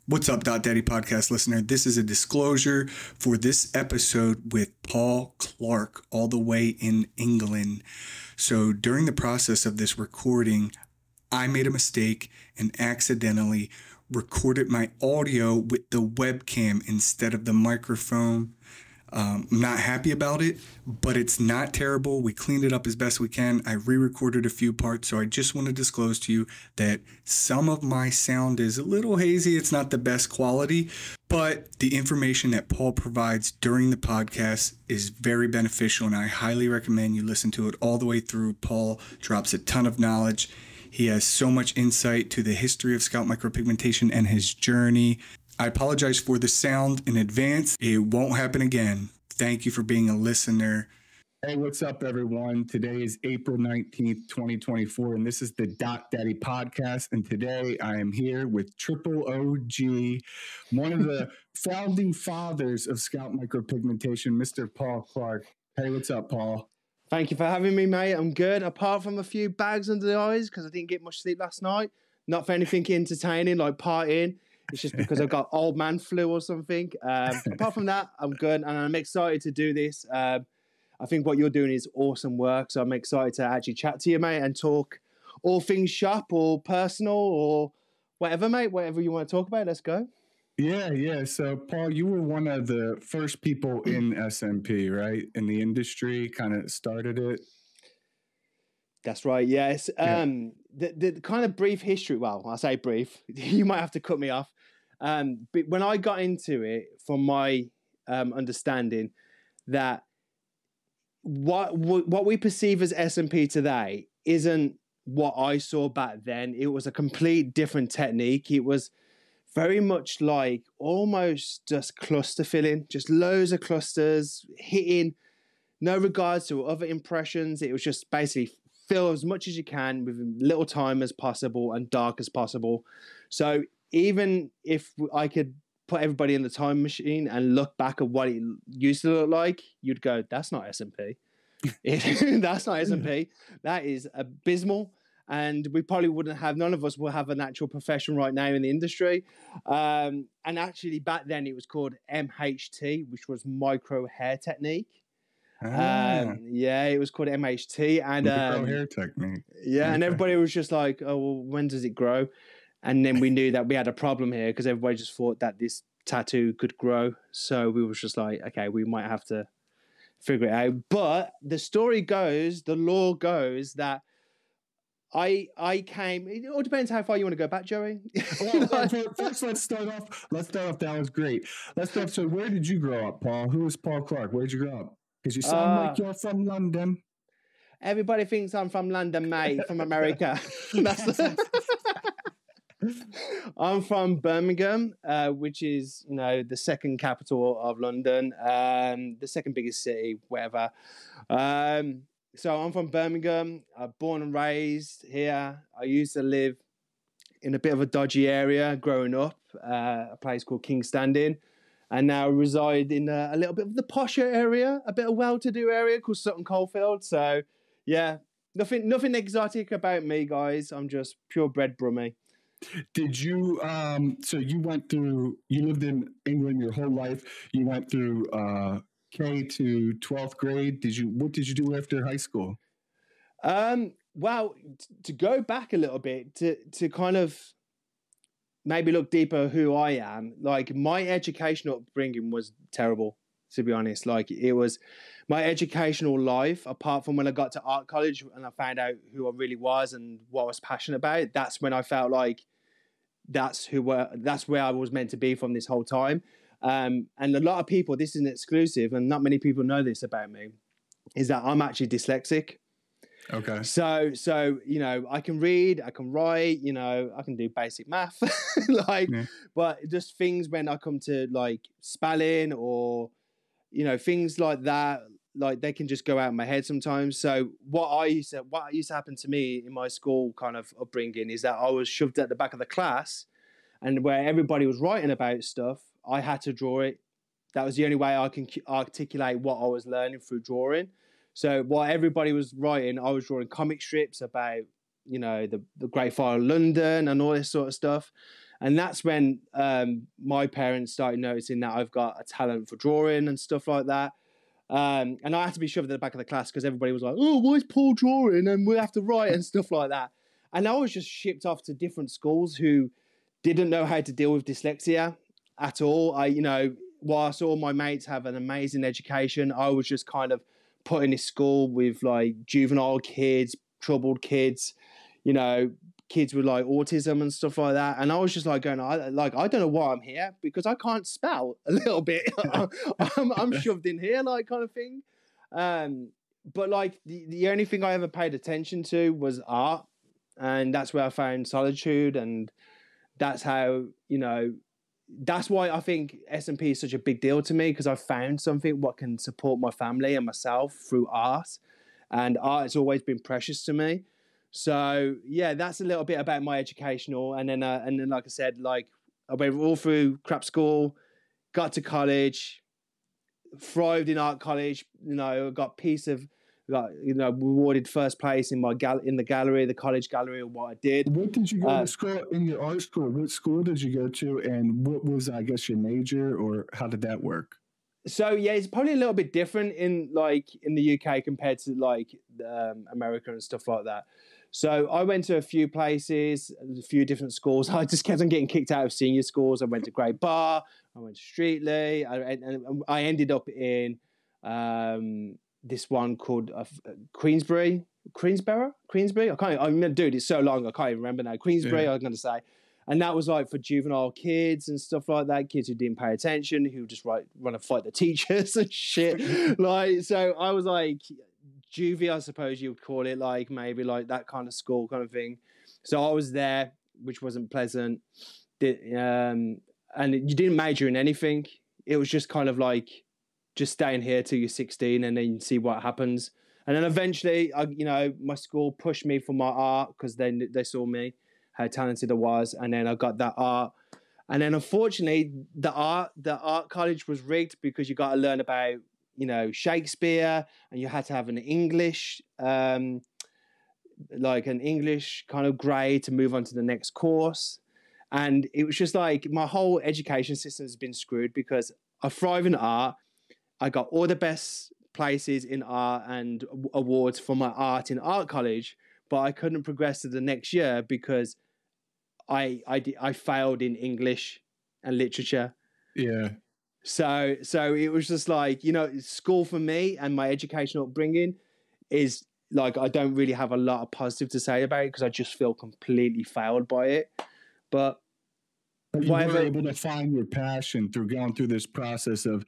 What's up, Daddy podcast listener? This is a disclosure for this episode with Paul Clark, all the way in England. So during the process of this recording, I made a mistake and accidentally recorded my audio with the webcam instead of the microphone. I'm not happy about it, but it's not terrible. We cleaned it up as best we can. I re-recorded a few parts, so I just want to disclose to you that some of my sound is a little hazy. It's not the best quality, but the information that Paul provides during the podcast is very beneficial, and I highly recommend you listen to it all the way through. Paul drops a ton of knowledge. He has so much insight to the history of scalp micropigmentation and his journey. I apologize for the sound in advance. It won't happen again. Thank you for being a listener. Hey, what's up, everyone? Today is April 19th, 2024, and this is the Daddy podcast. And today I am here with Triple OG, one of the founding fathers of scalp micropigmentation, Mr. Paul Clark. Hey, what's up, Paul? Thank you for having me, mate. I'm good. Apart from a few bags under the eyes because I didn't get much sleep last night. Not for anything entertaining like partying. It's just because I've got old man flu or something. Apart from that, I'm good, and I'm excited to do this. I think what you're doing is awesome work, so I'm excited to actually chat to you, mate, and talk all things shop or personal or whatever, mate. Whatever you want to talk about, let's go. Yeah. So, Paul, you were one of the first people in SMP, right? In the industry, kind of started it. That's right, yes. The kind of brief history, well, I say brief, you might have to cut me off. But when I got into it, from my understanding, that what we perceive as SMP today isn't what I saw back then. It was a complete different technique. It was very much like almost just cluster filling, just loads of clusters, hitting, no regards to other impressions. It was just basically fill as much as you can with little time as possible and dark as possible. So even if I could put everybody in the time machine and look back at what it used to look like, you'd go, that's not SMP. That's not SMP. That is abysmal. And we probably wouldn't have, none of us will have an actual profession right now in the industry. And actually back then it was called MHT, which was micro hair technique. It was called MHT, and micro hair technique. Yeah, okay. And everybody was just like, "Oh, well, when does it grow?" And then we knew that we had a problem here because everybody just thought that this tattoo could grow. So we was just like, "Okay, we might have to figure it out." But the story goes, the lore goes that I came. It all depends how far you want to go back, Joey. Well, first, let's start off. That was great. Let's start. So, where did you grow up, Paul? Who is Paul Clark? Where did you grow up? Because you sound like you're from London. Everybody thinks I'm from London, mate, from America. I'm from Birmingham, which is, the second capital of London, the second biggest city, whatever. So I'm from Birmingham. I'm born and raised here. I used to live in a bit of a dodgy area growing up, a place called King's Standing. And now reside in a little bit of the posher area, a bit of well-to-do area called Sutton Coldfield. So, yeah, nothing exotic about me, guys. I'm just purebred Brummie. Did you, so you lived in England your whole life. You went through K to 12th grade. What did you do after high school? Well, to go back a little bit, to kind of maybe look deeper who I am, like my educational upbringing was terrible, to be honest. Like it was my educational life, apart from when I got to art college and I found out who I really was and what I was passionate about, that's when I felt like that's where I was meant to be from this whole time. And a lot of people, this isn't exclusive and not many people know this about me, is that I'm actually dyslexic. Okay. So, I can read, I can write, I can do basic math, but just things when I come to like spelling or, things like that, like they can just go out of my head sometimes. So what used to happen to me in my school kind of upbringing is that I was shoved at the back of the class, and where everybody was writing about stuff, I had to draw it. That was the only way I can articulate what I was learning through drawing. So while everybody was writing, I was drawing comic strips about you know, the Great Fire of London and all this sort of stuff. And that's when my parents started noticing that I've got a talent for drawing and stuff like that. And I had to be shoved at the back of the class because everybody was like, oh, why is Paul drawing? And we have to write and stuff like that. And I was just shipped off to different schools who didn't know how to deal with dyslexia at all. Whilst all my mates have an amazing education, I was just kind of put in this school with like juvenile kids, troubled kids, you know, kids with like autism and stuff like that. And I was just like going, I don't know why I'm here because I can't spell a little bit. I'm shoved in here, like kind of thing. But like the only thing I ever paid attention to was art. And that's where I found solitude. And that's how, you know, that's why I think SMP is such a big deal to me, because I found something what can support my family and myself through art. And art has always been precious to me. So yeah, that's a little bit about my educational, and then like I said, like I went all through crap school, got to college, thrived in art college. You know, got rewarded first place in my the gallery, the college gallery, of what I did. What did you go to school in your art school? What school did you go to, and what was, I guess, your major, or how did that work? So yeah, it's probably a little bit different in the UK compared to like America and stuff like that. So I went to a few places, a few different schools. I just kept on getting kicked out of senior schools. I went to Great Bar, I went to Streatley, and I ended up in this one called Queensbury. Dude, it's so long, I can't even remember now. Queensbury, I was going to say. And that was like for juvenile kids and stuff like that, kids who didn't pay attention, who just want to fight the teachers and shit. Like, so I was like juvie, I suppose you would call it, like maybe like that kind of school kind of thing. So I was there, which wasn't pleasant. And you didn't major in anything. It was just kind of like just staying here till you're 16 and then see what happens. And then eventually, my school pushed me for my art because they saw me, how talented I was. And then I got that art. And then unfortunately, the art college was rigged because you got to learn about, you know, Shakespeare, and you had to have an English, like an English kind of grade to move on to the next course. And it was just like my whole education system has been screwed because I thrive in art. I got all the best places in art and awards for my art in art college, but I couldn't progress to the next year because I failed in English and literature. Yeah. So it was just like, you know, school for me and my educational upbringing is like, I don't really have a lot of positive to say about it because I just feel completely failed by it. But you were able to find your passion through going through this process of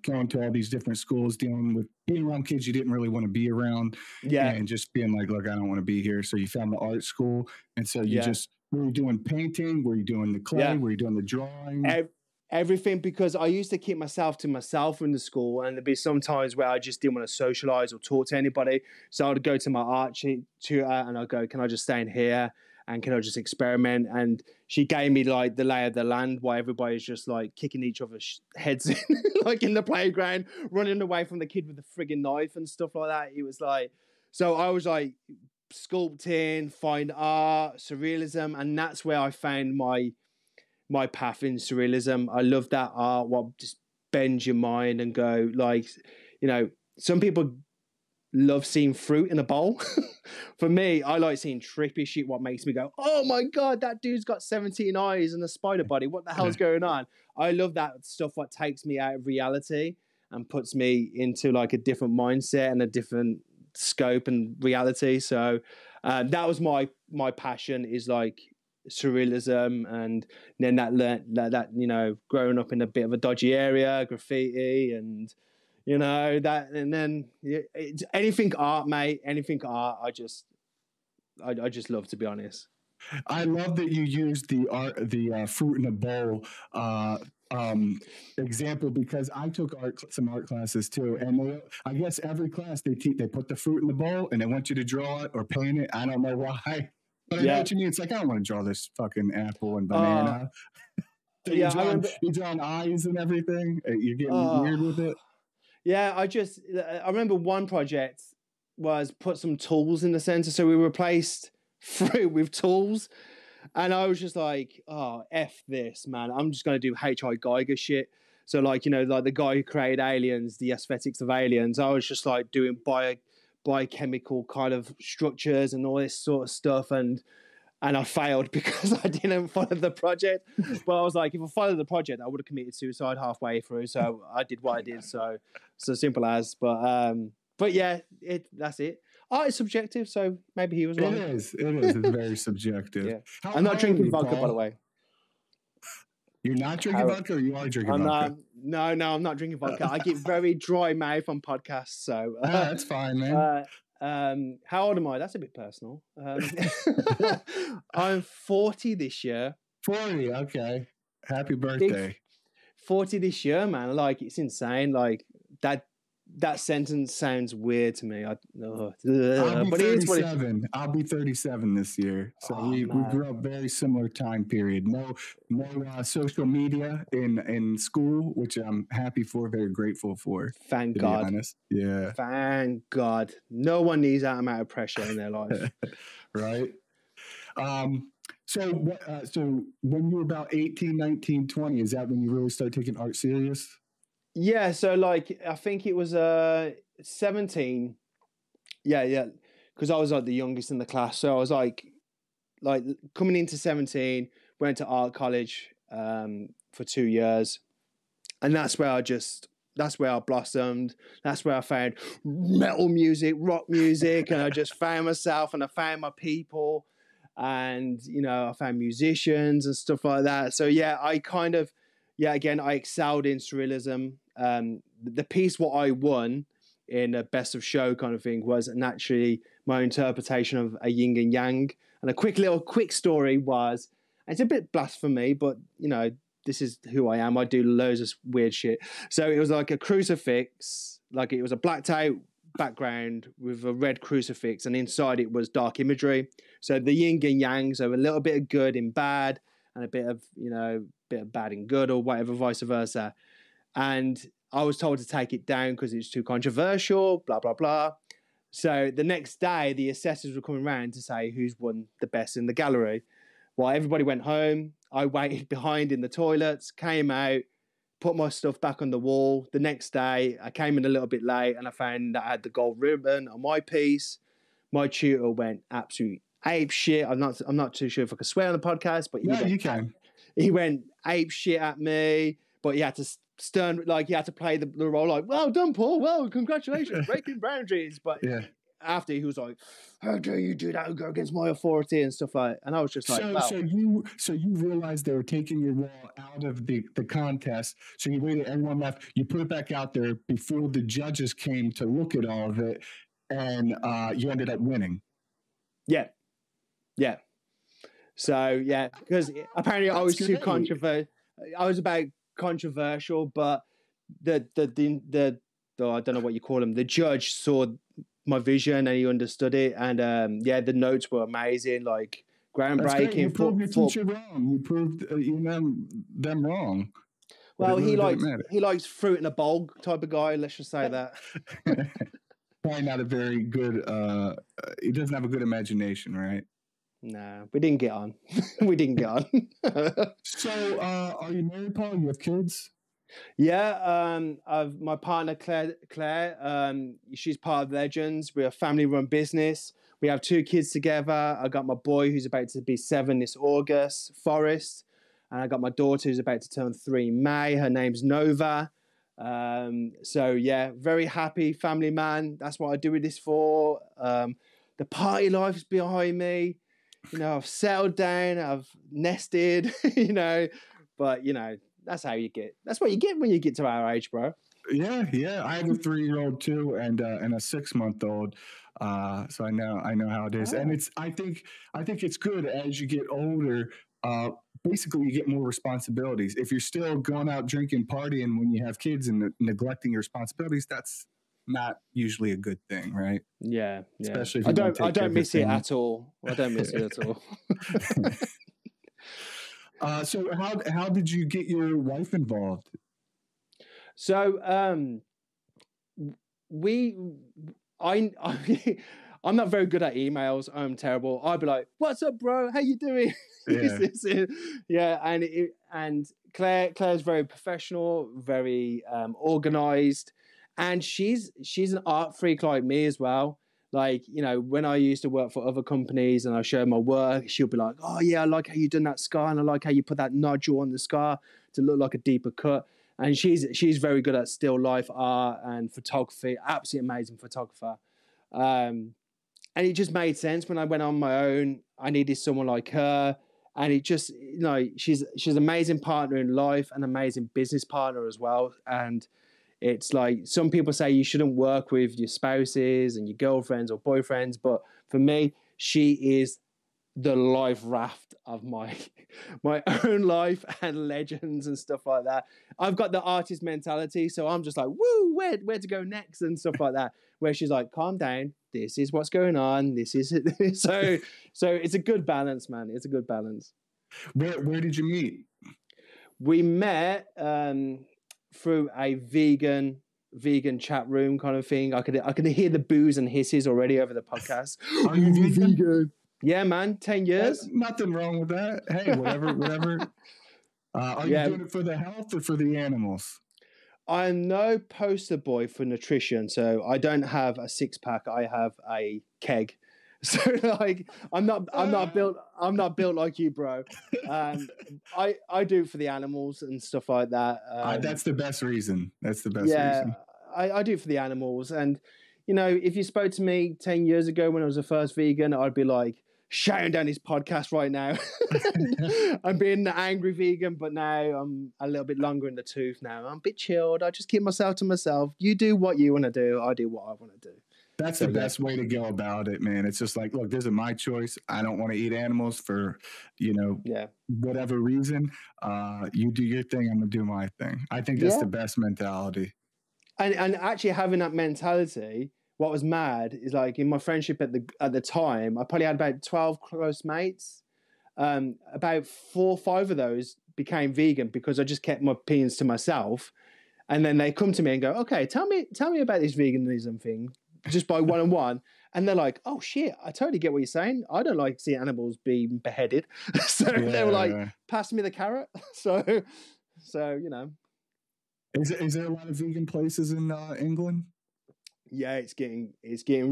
going to all these different schools, being around kids you didn't really want to be around. Yeah. And just being like, look, I don't want to be here. So you found the art school. And so you were you doing painting? Were you doing the clay? Were you doing the drawing? Everything, because I used to keep myself to myself in the school, and there'd be some times where I just didn't want to socialize or talk to anybody. So I'd go to my art tutor and I'd go, can I just stay in here? And can I just experiment? And she gave me like the lay of the land while everybody's just like kicking each other's heads in, like in the playground, running away from the kid with the frigging knife and stuff like that. It was like, so I was like sculpting, fine art, surrealism. And that's where I found my path in surrealism. I love that art, what just bends your mind and go like, you know, some people love seeing fruit in a bowl. For me, I like seeing trippy shit, what makes me go, oh my God, that dude's got 17 eyes and a spider body. What the hell's going on? I love that stuff, what takes me out of reality and puts me into like a different mindset and a different scope and reality. So that was my passion, is like surrealism. And then that you know, growing up in a bit of a dodgy area, graffiti and you know that, and then it's anything art, mate, anything art. I just love, to be honest. I love that you used the fruit in a bowl example, because I took some art classes too, and I guess every class they put the fruit in the bowl and they want you to draw it or paint it. I don't know why, but I know what you mean. It's like, I don't want to draw this fucking apple and banana. So you're drawing eyes and everything. You're getting weird with it. Yeah, I remember one project was put some tools in the center. So we replaced through with tools. And I was just like, oh, F this, man. I'm just going to do H.I. Geiger shit. So, like, you know, like the guy who created Aliens, the aesthetics of Aliens, I was just like doing biochemical kind of structures and all this sort of stuff. And I failed because I didn't follow the project. But I was like, if I followed the project, I would have committed suicide halfway through. So I did what I did. So simple as. But yeah, that's it. Art is subjective, so maybe he was wrong. It is. It's very subjective. Yeah. I'm not drinking vodka, by the way. You're not drinking vodka, or you are drinking vodka? No, I'm not drinking vodka. I get very dry mouth on podcasts, so that's fine, man. How old am I? That's a bit personal. I'm 40 this year. 40, okay. Happy birthday. 40 this year, man. Like, it's insane. Like, that sentence sounds weird to me. I'll be 37. I'll be 37 this year. So we grew up very similar time period. No social media in school, which I'm happy for, very grateful for. Thank God. Be honest. Yeah. Thank God. No one needs that amount of pressure in their life. Right. So when you were about 18, 19, 20, is that when you really started taking art serious? Yeah, so like I think it was 17. Yeah, because I was like the youngest in the class. So I was like coming into 17, went to art college for 2 years, and that's where I blossomed. That's where I found metal music, rock music, and I just found myself and I found my people, and you know, I found musicians and stuff like that. So yeah, again, I excelled in surrealism. The piece what I won in a best of show kind of thing was naturally my interpretation of a yin and yang. And a quick story was, and it's a bit blasphemy, but you know, this is who I am. I do loads of weird shit. So it was like a crucifix, like it was a blacked out background with a red crucifix, and inside it was dark imagery. So the yin and yang, so a little bit of good in bad, and a bit of bad in good, or whatever, vice versa. And I was told to take it down because it's too controversial, blah, blah, blah. So the next day, the assessors were coming around to say who's won the best in the gallery. Well, everybody went home. I waited behind in the toilets, came out, put my stuff back on the wall. The next day, I came in a little bit late and I found that I had the gold ribbon on my piece. My tutor went absolute ape shit. I'm not too sure if I can swear on the podcast, but you can. He went ape shit at me, but he had to he had to play the role like, well done, Paul. Well, congratulations, breaking boundaries. But yeah, after he was like, how dare you do that? Go against my authority and stuff like. And I was just like, so you realized they were taking your wall out of the contest. So you waited, everyone left. You put it back out there before the judges came to look at all of it, and you ended up winning. Yeah. So yeah, because apparently I was too controversial. I was about controversial, but the I don't know what you call him. The judge saw my vision and he understood it, and the notes were amazing, like groundbreaking. You proved your teacher wrong. You proved them wrong. Well, he likes fruit in a bowl type of guy. Let's just say that. Probably not a very good. He doesn't have a good imagination, right? No, we didn't get on. So, are you married, Paul? You have kids? Yeah, my partner Claire. She's part of Legends. We're a family-run business. We have 2 kids together. I got my boy who's about to be 7 this August, Forrest, and I got my daughter who's about to turn 3 in May. Her name's Nova. So yeah, very happy family man. That's what I do this for. The party life's behind me. You know, I've settled down, I've nested, you know, but you know, that's what you get when you get to our age, bro. Yeah. I have a 3-year-old too, and a 6-month-old. So I know how it is. And I think it's good as you get older. Basically, you get more responsibilities. If you're still going out drinking, partying when you have kids and neglecting your responsibilities, that's not usually a good thing, right? Yeah. Especially if I don't miss it at all. So how did you get your wife involved? So I I'm not very good at emails. I'm terrible. I'd be like, "What's up, bro? How you doing?" Yeah. Yeah, and Claire's very professional, very organized, and she's an art freak like me as well. Like, you know, when I used to work for other companies and I show my work, she'll be like, "Oh yeah, I like how you done that scar, and I like how you put that nodule on the scar to look like a deeper cut." And she's very good at still life art and photography. Absolutely amazing photographer. And it just made sense when I went on my own. I needed someone like her, and it just, you know, she's an amazing partner in life, an amazing business partner as well. And it's like, some people say you shouldn't work with your spouses and your girlfriends or boyfriends, but for me, she is the life raft of my own life and legends and stuff like that. I've got the artist mentality, so I'm just like, woo, where to go next and stuff like that. Where she's like, calm down, this is what's going on, this is it. So it's a good balance, man. It's a good balance. Where did you meet? We met through a vegan chat room kind of thing. I could hear the boos and hisses already over the podcast. Are you vegan? Yeah, man, 10 years. Nothing wrong with that. Hey, whatever. Are you doing it for the health or for the animals? I'm no poster boy for nutrition, so I don't have a six pack. I have a keg. So like, I'm not built like you, bro. I do it for the animals and stuff like that. That's the best reason. That's the best reason. I do it for the animals. And, you know, if you spoke to me 10 years ago when I was the first vegan, I'd be like shouting down his podcast right now. I'm being the angry vegan, but now I'm a little bit longer in the tooth now. I'm a bit chilled. I just keep myself to myself. You do what you want to do. I do what I want to do. That's the best way to go about it, man. It's just like, look, this is my choice. I don't want to eat animals for, you know, whatever reason. You do your thing. I'm going to do my thing. I think that's the best mentality. And actually having that mentality, what was mad is like in my friendship at the time, I probably had about 12 close mates. About 4 or 5 of those became vegan because I just kept my opinions to myself. And then they come to me and go, okay, tell me about this veganism thing, just by one-on-one. And they're like, oh shit, I totally get what you're saying. I don't like seeing animals being beheaded. So they were like, pass me the carrot. So, you know. Is there a lot of vegan places in England? Yeah, it's getting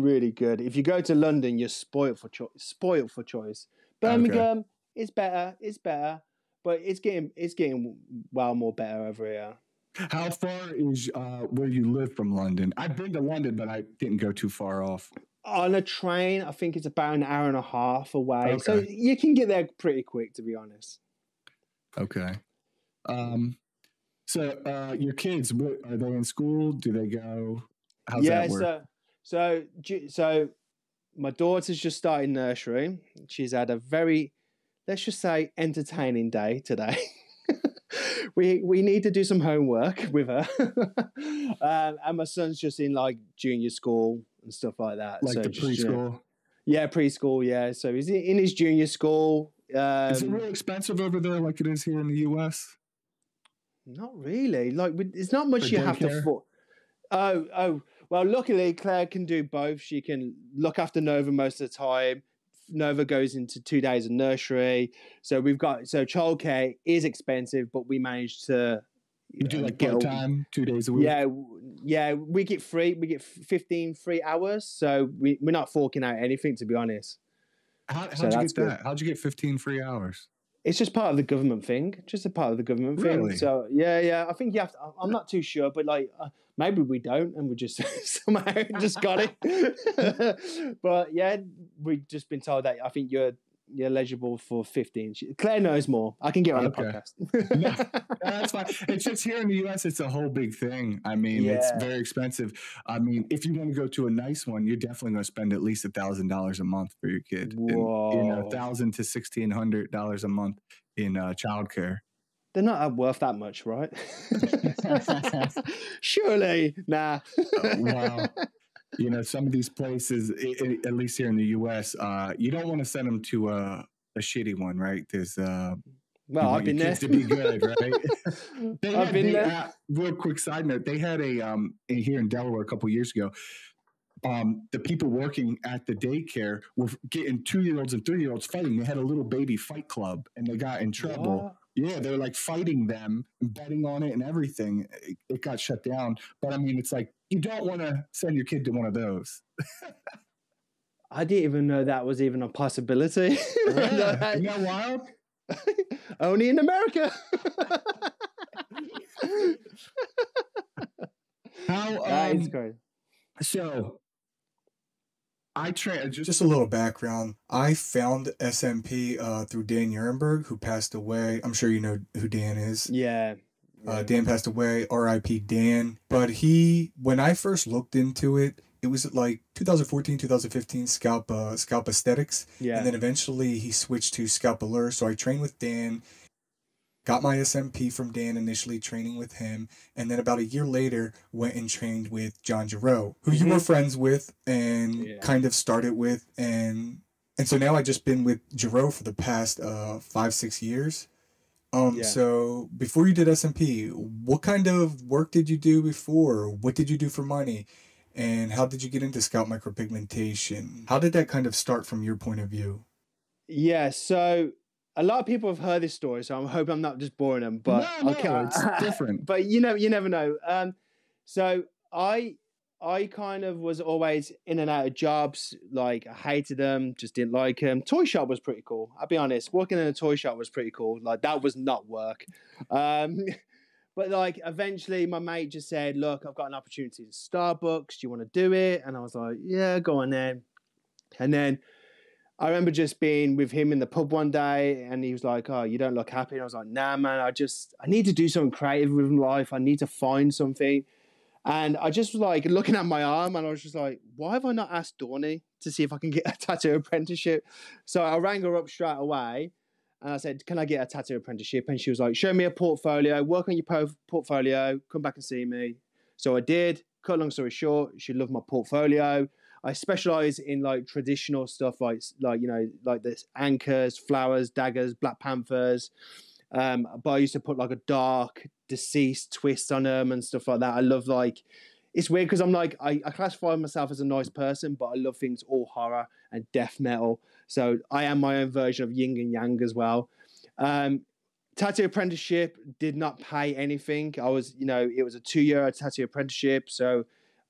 really good. If you go to London, you're spoiled for choice. Birmingham, it's better, but it's getting well more better over here. How far is where you live from London? I've been to London, but I didn't go too far off. On a train, I think it's about an hour and a half away. Okay. So you can get there pretty quick, to be honest. Okay. So your kids, are they in school? Do they go? How's that work? So my daughter's just started nursery. She's had a very, let's just say, entertaining day today. we need to do some homework with her. And my son's just in like junior school and stuff like that. Like so the preschool? You know, yeah, preschool, yeah. So he's in his junior school. Is it real expensive over there like it is here in the US? Not really. Like, it's not much you have to afford. Oh. Well, luckily, Claire can do both. She can look after Nova most of the time. Nova goes into 2 days of nursery. So childcare is expensive, but we managed to... You do like part-time, 2 days a week? Yeah. We get 15 free hours. So we're not forking out anything, to be honest. How'd you get that? How'd you get 15 free hours? It's just part of the government thing. Really? So yeah. I think you have to, I'm not too sure, but like maybe we don't, and we just somehow just got it. But yeah, we've just been told that I think you're eligible for 15. Claire knows more. I can get her on the podcast. No, that's fine. It's just here in the US, it's a whole big thing. I mean, it's very expensive. I mean, if you want to go to a nice one, you're definitely going to spend at least $1,000 a month for your kid. Whoa. And, $1,000 to $1,600 a month in childcare. They're not worth that much, right? Surely, nah. Wow. You know, some of these places, at least here in the U.S., you don't want to send them to a shitty one, right? There's, I've been there. To be good, right? I've been there. Real quick side note: they had a here in Delaware a couple years ago. the people working at the daycare were getting 2-year-olds and 3-year-olds fighting. They had a little baby fight club and they got in trouble. What? Yeah, they're like fighting them, betting on it and everything. It got shut down. But I mean, it's like, you don't want to send your kid to one of those. I didn't even know that was even a possibility. Yeah. Isn't that wild? Only in America. That is great. So I just a little background. I found SMP through Dan Urenberg, who passed away. I'm sure you know who Dan is. Yeah. Dan passed away, R.I.P. Dan. But when I first looked into it, it was like 2014, 2015 Scalp Aesthetics. Yeah. And then eventually he switched to Scalp Allure. So I trained with Dan, got my SMP from Dan initially, training with him. And then about a year later, went and trained with John Giroux, who you were friends with and kind of started with. And so now I've just been with Giroux for the past 5-6 years. So before you did SMP, what kind of work did you do before? What did you do for money? And how did you get into scalp micropigmentation? How did that kind of start from your point of view? Yeah, so a lot of people have heard this story, so I hope I'm not just boring them. But no, it's different. But you never know. So I kind of was always in and out of jobs. Like I hated them, just didn't like them. Toy shop was pretty cool. I'll be honest. Working in a toy shop was pretty cool. Like that was not work. But like eventually my mate just said, look, I've got an opportunity at Starbucks. Do you want to do it? And I was like, yeah, go on then. And then I remember just being with him in the pub one day and he was like, oh, you don't look happy. And I was like, nah, man, I need to do something creative with life. I need to find something. And I just was like looking at my arm and I was just like, why have I not asked Dawney to see if I can get a tattoo apprenticeship? So I rang her up straight away. And I said, can I get a tattoo apprenticeship? And she was like, show me a portfolio, work on your portfolio, come back and see me. So I did. Cut a long story short, she loved my portfolio. I specialize in like traditional stuff, like this anchors, flowers, daggers, Black Panthers. But I used to put like a dark, deceased twist on them and stuff like that. I love it's weird because I'm like, I classify myself as a nice person, but I love things all horror and death metal. So I am my own version of yin and yang as well. Tattoo apprenticeship did not pay anything. I was, it was a 2-year tattoo apprenticeship. So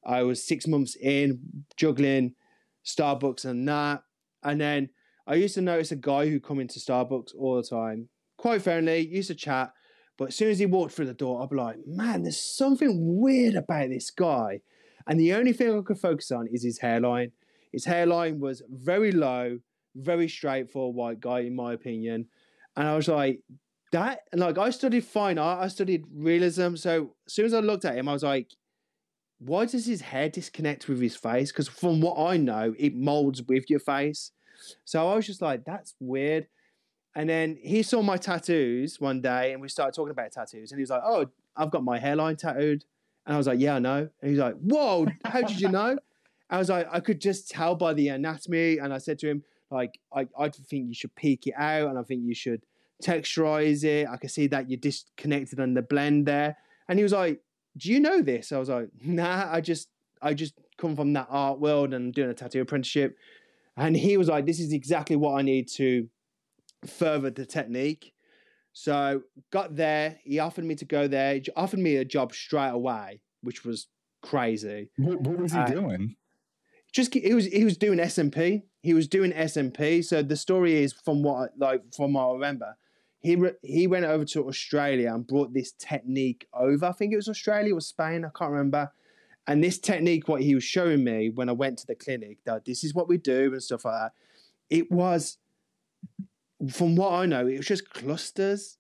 I was 6 months in juggling Starbucks and that. And then I used to notice a guy who come into Starbucks all the time, quite friendly, used to chat. But as soon as he walked through the door, I'd be like, man, there's something weird about this guy. And the only thing I could focus on is his hairline. His hairline was very low, very straight for a white guy, in my opinion. And I was like, that, and like I studied fine art, I studied realism. So as soon as I looked at him, I was like, why does his hair disconnect with his face? Because from what I know, it molds with your face. So I was just like, that's weird. And then he saw my tattoos one day and we started talking about tattoos. And he was like, oh, I've got my hairline tattooed. And I was like, yeah, I know. And he's like, whoa, how did you know? I was like, I could just tell by the anatomy. And I said to him, like, I think you should peek it out and I think you should texturize it. I can see that you're disconnected on the blend there. And he was like, do you know this? I was like, nah, I just come from that art world and doing a tattoo apprenticeship. And he was like, this is exactly what I need to further the technique. So got there, he offered me to go there. He offered me a job straight away, which was crazy. What was he doing? He was doing SMP. He was doing SMP. So the story is from what I remember, he went over to Australia and brought this technique over. I think it was Australia or Spain, I can't remember. And this technique, what he was showing me when I went to the clinic, that this is what we do and stuff like that. It was, from what I know, it was just clusters.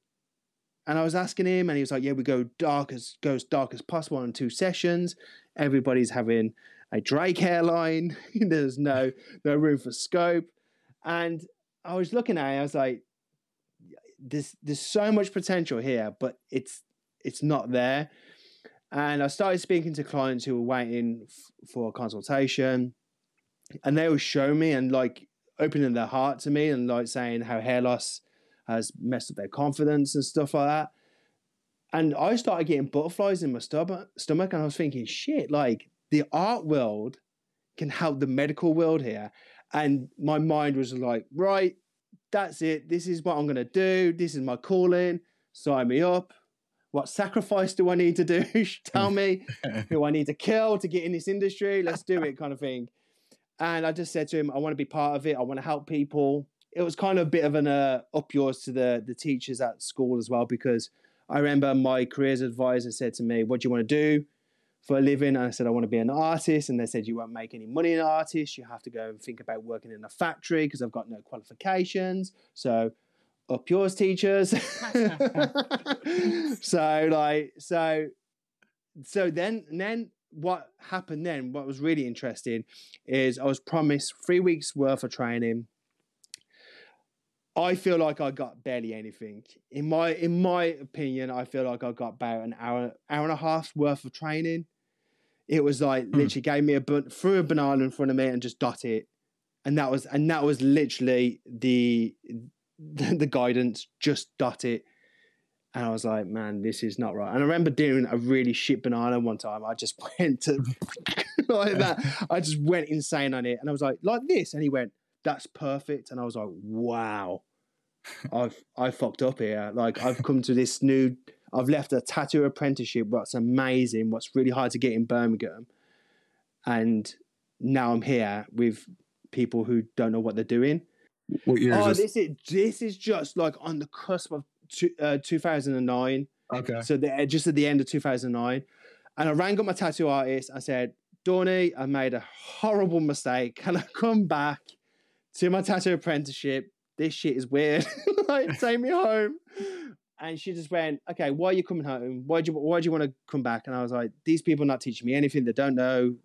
And I was asking him and he was like, yeah, we go as dark as possible in 2 sessions. Everybody's having a Drake hairline. There's no room for scope. And I was looking at it, I was like, there's so much potential here, but it's not there. And I started speaking to clients who were waiting for a consultation, and they were showing me and like opening their heart to me and like saying how hair loss has messed up their confidence and stuff like that. And I started getting butterflies in my stomach, and I was thinking, shit, like the art world can help the medical world here. And my mind was like, right, that's it. This is what I'm going to do. This is my calling. Sign me up. What sacrifice do I need to do? Tell me who I need to kill to get in this industry. Let's do it, kind of thing. And I just said to him, I want to be part of it. I want to help people. It was kind of a bit of an up yours to the teachers at school as well, because I remember my careers advisor said to me, what do you want to do for a living? And I said, I want to be an artist. And they said, you won't make any money in artists. You have to go and think about working in a factory because I've got no qualifications. So up yours, teachers. So then what happened then, what was really interesting is I was promised 3 weeks worth of training. I feel like I got barely anything. In my opinion, I feel like I got about an hour and a half worth of training. It was like literally gave me threw a banana in front of me and just dot it. And that was literally the guidance, just dot it. And I was like, man, this is not right. And I remember doing a really shit banana one time. I just went to like that. I just went insane on it. And I was like this. And he went, that's perfect. And I was like, wow, I fucked up here. Like I've come to this I've left a tattoo apprenticeship. What's amazing. What's really hard to get in Birmingham. And now I'm here with people who don't know what they're doing. What year is this? This is just like on the cusp of 2009. Okay. So just at the end of 2009. And I rang up my tattoo artist. I said, Donnie, I made a horrible mistake. Can I come back to my tattoo apprenticeship? This shit is weird. Like, take me home. And she just went, okay, why are you coming home? Why do you want to come back? And I was like, these people are not teaching me anything. They don't know.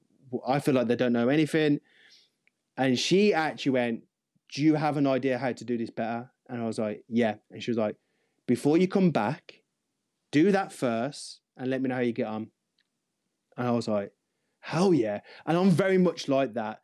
I feel like they don't know anything. And she actually went, do you have an idea how to do this better? And I was like, yeah. And she was like, before you come back, do that first and let me know how you get on. And I was like, hell yeah. And I'm very much like that.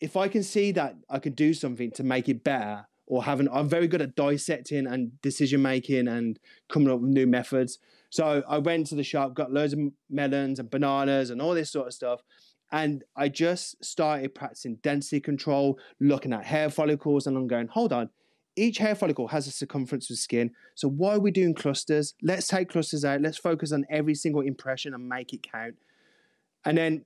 If I can see that I can do something to make it better, or I'm very good at dissecting and decision making and coming up with new methods. So I went to the shop, got loads of melons and bananas and all this sort of stuff. And I just started practicing density control, looking at hair follicles, and I'm going, hold on, each hair follicle has a circumference of skin. So why are we doing clusters? Let's take clusters out. Let's focus on every single impression and make it count. And then,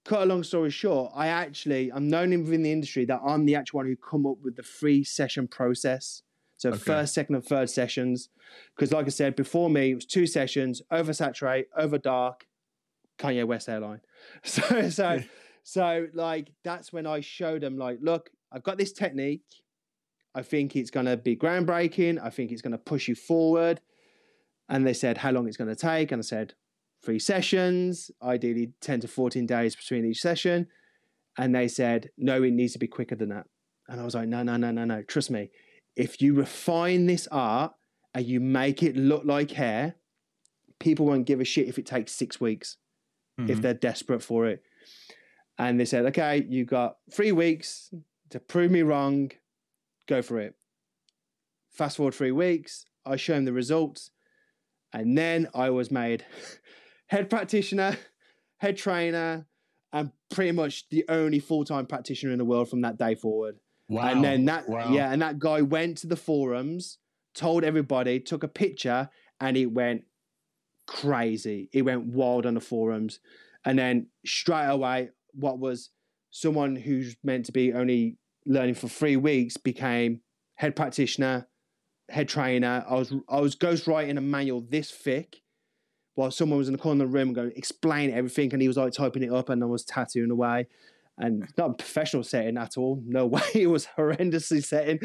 cut a long story short, I'm known within the industry that I'm the actual one who come up with the 3-session process. So okay. First, second, and third sessions. Because like I said, before me, it was 2 sessions, oversaturate, over dark, Kanye West hairline. So like, that's when I showed them, like, look, I've got this technique. I think it's going to be groundbreaking. I think it's going to push you forward. And they said, how long it's going to take? And I said, 3 sessions, ideally 10 to 14 days between each session. And they said, no, it needs to be quicker than that. And I was like, no. Trust me. If you refine this art and you make it look like hair, people won't give a shit if it takes 6 weeks, if they're desperate for it. And they said, okay, you got 3 weeks to prove me wrong. Go for it. Fast forward 3 weeks, I show them the results. And then I was made head practitioner, head trainer, and pretty much the only full-time practitioner in the world from that day forward. Wow. And then and that guy went to the forums, told everybody, took a picture, and it went crazy. It went wild on the forums. And then straight away, what was someone who's meant to be only learning for 3 weeks became head practitioner, head trainer. I was ghostwriting a manual this thick while someone was in the corner of the room and going, explain everything. And he was like typing it up, and I was tattooing away. And it's not a professional setting at all. No way. It was horrendously setting.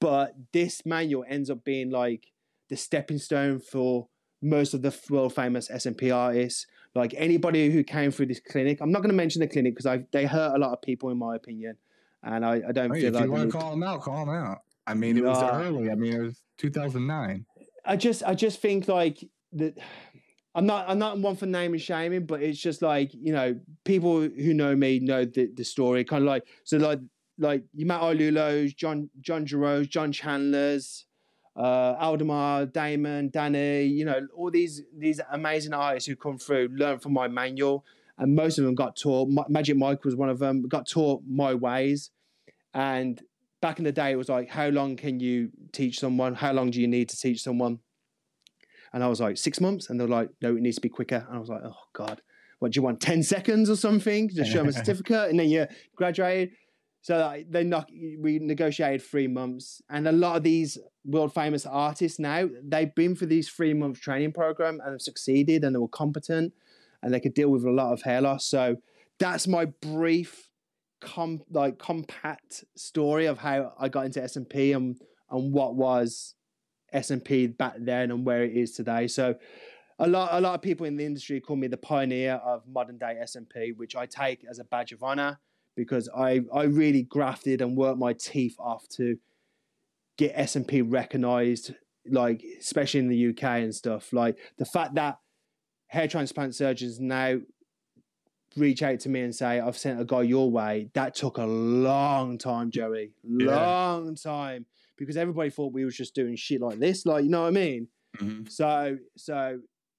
But this manual ends up being like the stepping stone for most of the world famous SMP artists. Like anybody who came through this clinic, I'm not going to mention the clinic because they hurt a lot of people in my opinion. And I don't feel like... If you want to call them out, call them out. I mean, it was early. I mean, it was 2009. I just think like that. I'm not one for naming and shaming, but it's just like, you know, people who know me know the story. Kind of like, so like you met Ilulos, John Giroux, John Chandler's, Aldemar, Damon, Danny, you know, all these amazing artists who come through, learn from my manual. and most of them got taught. Magic Mike was one of them. Got taught my ways, and back in the day, it was like, how long can you teach someone? How long do you need to teach someone? And I was like, 6 months, and they're like, no, it needs to be quicker. And I was like, oh God, what do you want? 10 seconds or something? Just show them a certificate, and then you graduate. So we negotiated 3 months, and a lot of these world famous artists now, they've been for these 3-month training program and have succeeded, and they were competent, and they could deal with a lot of hair loss. So that's my brief, compact story of how I got into SMP and what was SMP back then and where it is today. So a lot of people in the industry call me the pioneer of modern day SMP, which I take as a badge of honor, because I really grafted and worked my teeth off to get SMP recognized, like especially in the UK and stuff. Like the fact that hair transplant surgeons now reach out to me and say, I've sent a guy your way, that took a long time, Joey. Long time. Because everybody thought we was just doing shit like this. Like, you know what I mean? Mm-hmm. So,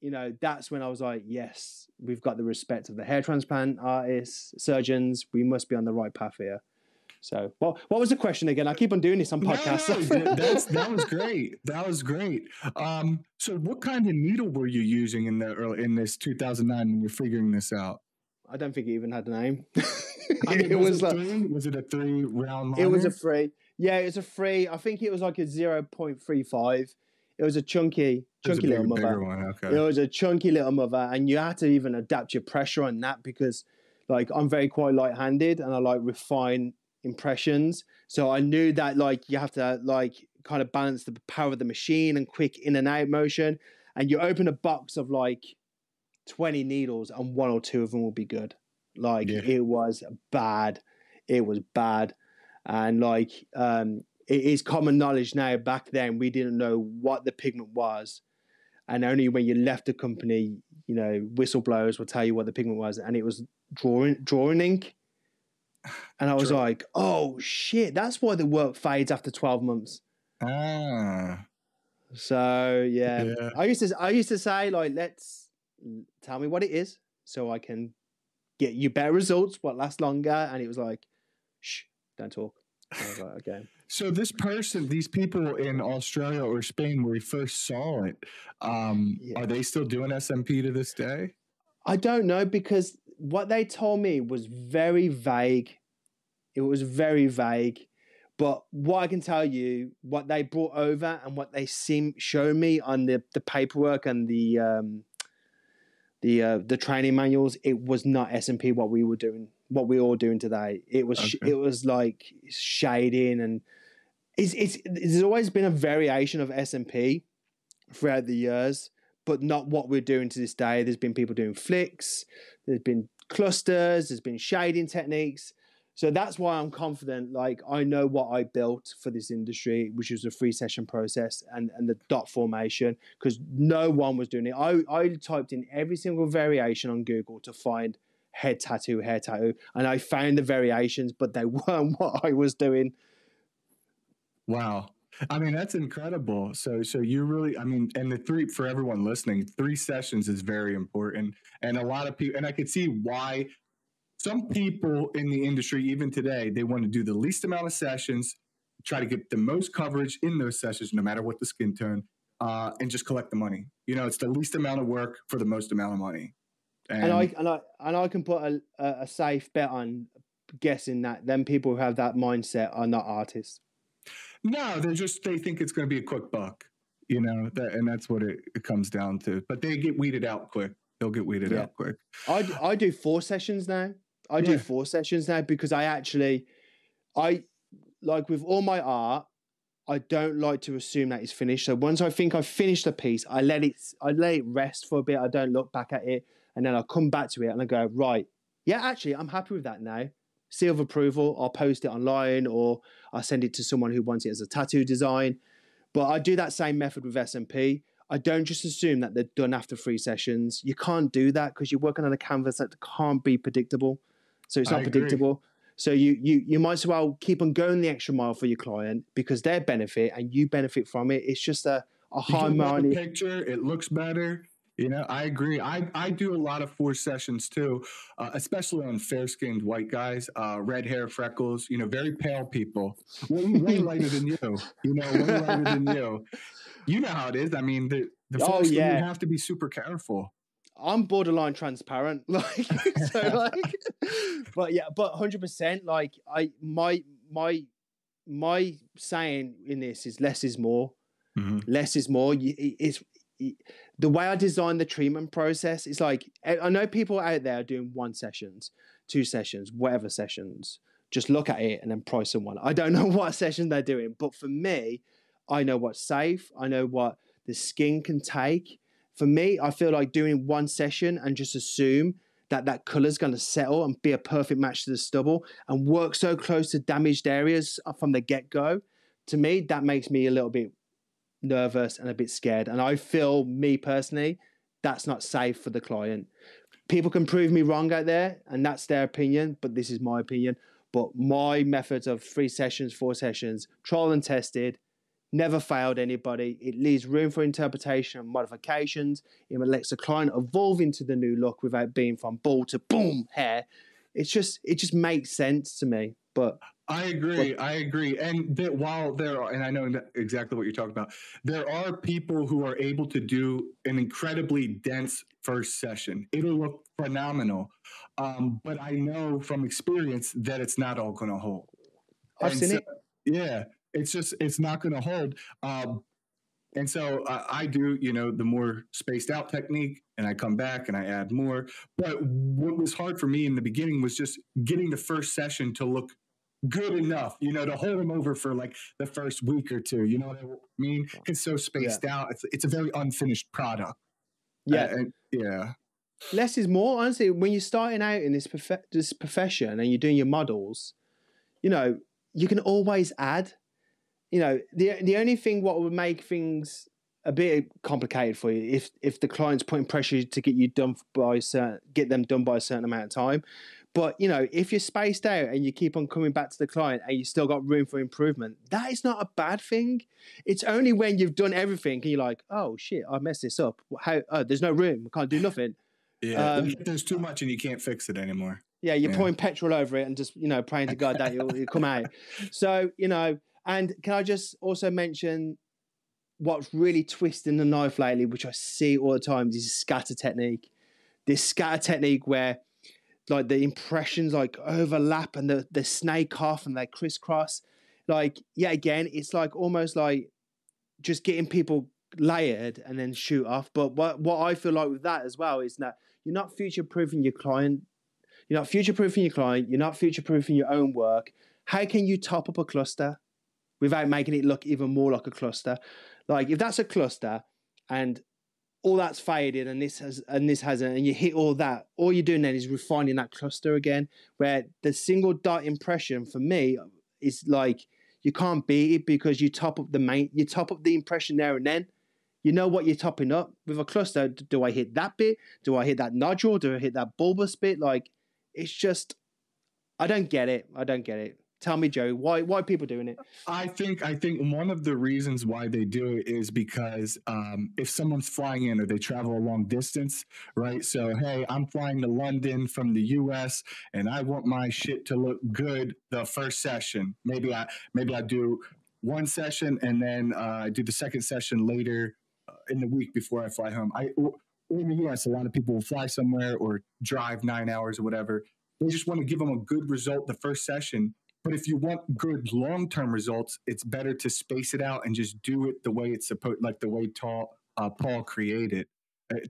you know, that's when I was like, yes, we've got the respect of the hair transplant artists, surgeons. We must be on the right path here. So, what was the question again? I keep on doing this on podcasts. No, that was great. That was great. So what kind of needle were you using in this 2009 when you're figuring this out? I don't think it even had a name. Was it a 3 round liner? It was a 3. Yeah, it was a 3. I think it was like a 0.35. It was a chunky little mother. Okay. It was a chunky little mother, and you had to even adapt your pressure on that because, like, I'm very quite light-handed and I like refine impressions. So I knew that like you have to like kind of balance the power of the machine and quick in and out motion. And you open a box of like 20 needles, and 1 or 2 of them will be good. Like it was bad. It was bad. And like it is common knowledge now. Back then, we didn't know what the pigment was, and only when you left the company, you know, whistleblowers will tell you what the pigment was, and it was drawing ink. And I was like, "Oh shit! That's why the work fades after 12 months." So yeah. I used to say like, "Let's tell me what it is, so I can get you better results, what lasts longer." And it was like, "Shh, don't talk." I was like, okay. So these people in Australia or Spain where we first saw it, are they still doing SMP to this day? I don't know, because what they told me was very vague. It was very vague. But what I can tell you, what they brought over and what they showed me on the paperwork and the training manuals, it was not SMP what we were doing, what we're all doing today. It was it was like shading, and there's always been a variation of SMP throughout the years, but not what we're doing to this day. There's been people doing flicks, there's been clusters, there's been shading techniques. So that's why I'm confident. Like, I know what I built for this industry, which was a 3-session process and the dot formation, because no one was doing it. I typed in every single variation on Google to find hair tattoo, and I found the variations, but they weren't what I was doing. Wow. I mean, that's incredible. So you really, I mean, and for everyone listening, 3 sessions is very important. And a lot of people, and I could see why some people in the industry, even today, they want to do the least amount of sessions, try to get the most coverage in those sessions, no matter what the skin tone, and just collect the money. You know, it's the least amount of work for the most amount of money. And I can put a safe bet on guessing that them people who have that mindset are not artists. No, they think it's going to be a quick buck, you know, and that's what it comes down to. But they get weeded out quick. They'll get weeded out quick. I do 4 sessions now. I do 4 sessions now because I like with all my art, I don't like to assume that it's finished. So once I think I've finished a piece, I let it rest for a bit. I don't look back at it, and then I'll come back to it and I go, right, yeah, actually, I'm happy with that now. Seal of approval. I'll post it online, or I'll send it to someone who wants it as a tattoo design. But I do that same method with SMP. I don't just assume that they're done after 3 sessions. You can't do that because you're working on a canvas that can't be predictable. So it's not predictable. So you might as well keep on going the extra mile for your client because they benefit and you benefit from it. It's just a harmony. Picture, it looks better. You know, I agree. I do a lot of 4 sessions too, especially on fair-skinned white guys, red hair, freckles, you know, very pale people. Way lighter than you, you know, way lighter than you. You know how it is. I mean, the fair skin, you have to be super careful. I'm borderline transparent, like so, like, but yeah, but 100%. Like, my saying in this is less is more. Mm-hmm. Less is more. It's the way I design the treatment process. It's like, I know people out there doing 1 sessions, 2 sessions, whatever sessions. Just look at it and then price someone. I don't know what session they're doing, but for me, I know what's safe. I know what the skin can take. For me, I feel like doing 1 session and just assume that color's going to settle and be a perfect match to the stubble and work so close to damaged areas from the get-go. To me, that makes me a little bit nervous and a bit scared. And I feel, me personally, that's not safe for the client. People can prove me wrong out there, and that's their opinion, but this is my opinion. But my methods of 3 sessions, 4 sessions, trial and tested, never failed anybody. It leaves room for interpretation and modifications. It lets the client evolve into the new look without being from bald to boom hair. It just makes sense to me. But I agree. And that while there are, and I know exactly what you're talking about, there are people who are able to do an incredibly dense first session. It'll look phenomenal. But I know from experience that it's not all going to hold. I've seen it. Yeah. It's not going to hold. And so I do, you know, the more spaced out technique, and I come back and I add more. But what was hard for me in the beginning was just getting the first session to look good enough, you know, to hold them over for like the first week or 2. You know what I mean? It's so spaced out. It's a very unfinished product. Yeah. Yeah. Less is more. Honestly, when you're starting out in this profession and you're doing your models, you know, you can always add. You know, the only thing what would make things a bit complicated for you if the client's putting pressure to get them done by a certain amount of time. But, you know, if you're spaced out and you keep on coming back to the client and you still got room for improvement, that is not a bad thing. It's only when you've done everything and you're like, oh shit, I messed this up. There's no room. I can't do nothing. Yeah, there's too much and you can't fix it anymore. Yeah, you're pouring petrol over it and just, you know, praying to God that you'll come out. So, you know, and can I just also mention what's really twisting the knife lately, which I see all the time, is scatter technique. This scatter technique where like the impressions like overlap and the snake off and they crisscross. Like, yeah, again, it's like almost like just getting people layered and then shoot off. But what I feel like with that as well is that you're not future-proofing your client. You're not future-proofing your client. You're not future-proofing your own work. How can you top up a cluster without making it look even more like a cluster? Like, if that's a cluster and all that's faded and this hasn't, and you hit all that, all you're doing then is refining that cluster again, where the single dot impression for me is like, you can't beat it because you top up the impression there and then. You know what you're topping up. With a cluster, do I hit that bit? Do I hit that nodule? Do I hit that bulbous bit? Like, it's just, I don't get it. Tell me, Joe, why are people doing it? I think one of the reasons why they do it is because if someone's flying in or they travel a long distance, right? So, hey, I'm flying to London from the US and I want my shit to look good the first session. Maybe I do 1 session and then I do the second session later in the week before I fly home. In the US, a lot of people will fly somewhere or drive 9 hours or whatever. They just want to give them a good result the first session. But if you want good long-term results, it's better to space it out and just do it the way it's supposed, like the way Paul created.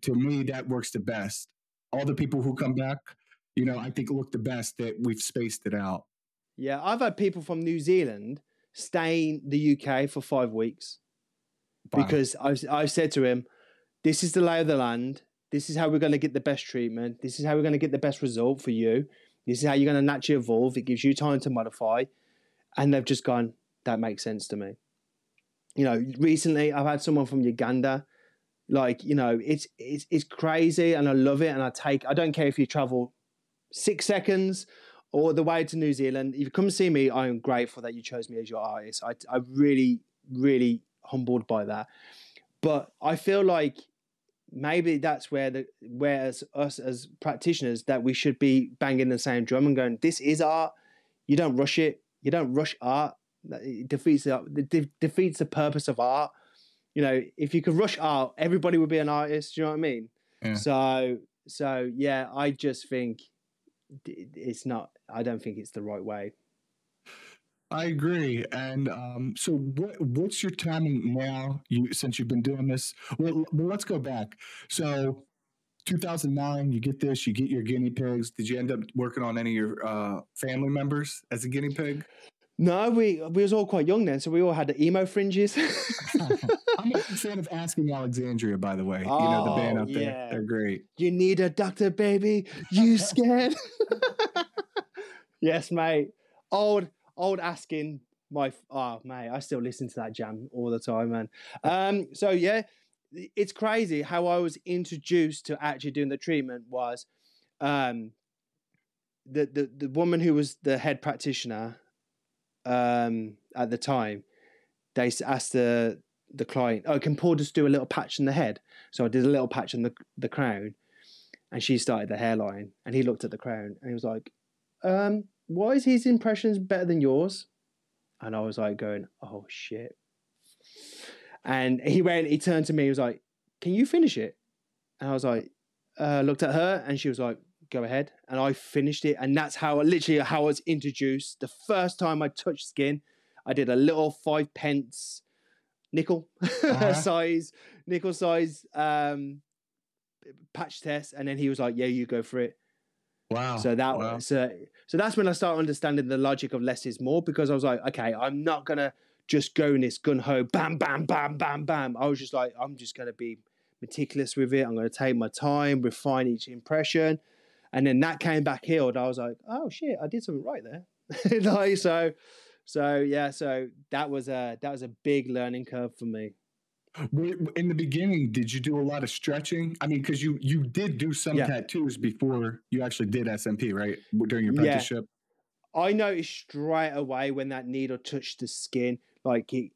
To me, that works the best. All the people who come back, you know, I think look the best that we've spaced it out. Yeah, I've had people from New Zealand stay in the UK for 5 weeks. Wow. Because I said to him, this is the lay of the land. This is how we're going to get the best treatment. This is how we're going to get the best result for you. This is how you're going to naturally evolve. It gives you time to modify. And they've just gone, that makes sense to me. You know, recently I've had someone from Uganda. Like, you know, it's crazy and I love it. And I don't care if you travel 6 seconds or the way to New Zealand. If you come see me, I am grateful that you chose me as your artist. I'm really, really humbled by that. But I feel like maybe that's whereas us as practitioners, that we should be banging the same drum and going, this is art. You don't rush it. You don't rush art. It defeats the purpose of art. You know, if you could rush art, everybody would be an artist. Do you know what I mean? Yeah. So yeah, I just think it's not. I don't think it's the right way. I agree. And so what's your timing now, since you've been doing this? Well, let's go back. So 2009, you get this, you get your guinea pigs. Did you end up working on any of your family members as a guinea pig? No, we was all quite young then, so we all had the emo fringes. I'm a big fan of Asking Alexandria, by the way. Oh, you know, the band out there. They're great. You need a doctor, baby. You scared? Yes, mate. Old Asking, mate, I still listen to that jam all the time, man. So yeah, it's crazy how I was introduced to actually doing the treatment was the woman who was the head practitioner at the time. They asked the client, "Oh, can Paul just do a little patch in the head?" So I did a little patch on the crown, and she started the hairline, and he looked at the crown and he was like, why is his impressions better than yours? And I was like going, oh shit. And he turned to me, he was like, can you finish it? And I was like, looked at her and she was like, go ahead. And I finished it. And that's how I was introduced. The first time I touched skin, I did a little 5p nickel size patch test. And then he was like, yeah, you go for it. Wow. So that's when I started understanding the logic of less is more, because I was like, okay, I'm not going to just go in this gun-ho, bam, bam, bam, bam, bam. I was just like, I'm just going to be meticulous with it. I'm going to take my time, refine each impression. And then that came back healed. I was like, oh shit, I did something right there. So that was a big learning curve for me. In the beginning, did you do a lot of stretching? I mean, because you did do some tattoos before you actually did SMP, right? During your apprenticeship. I noticed straight away when that needle touched the skin, like the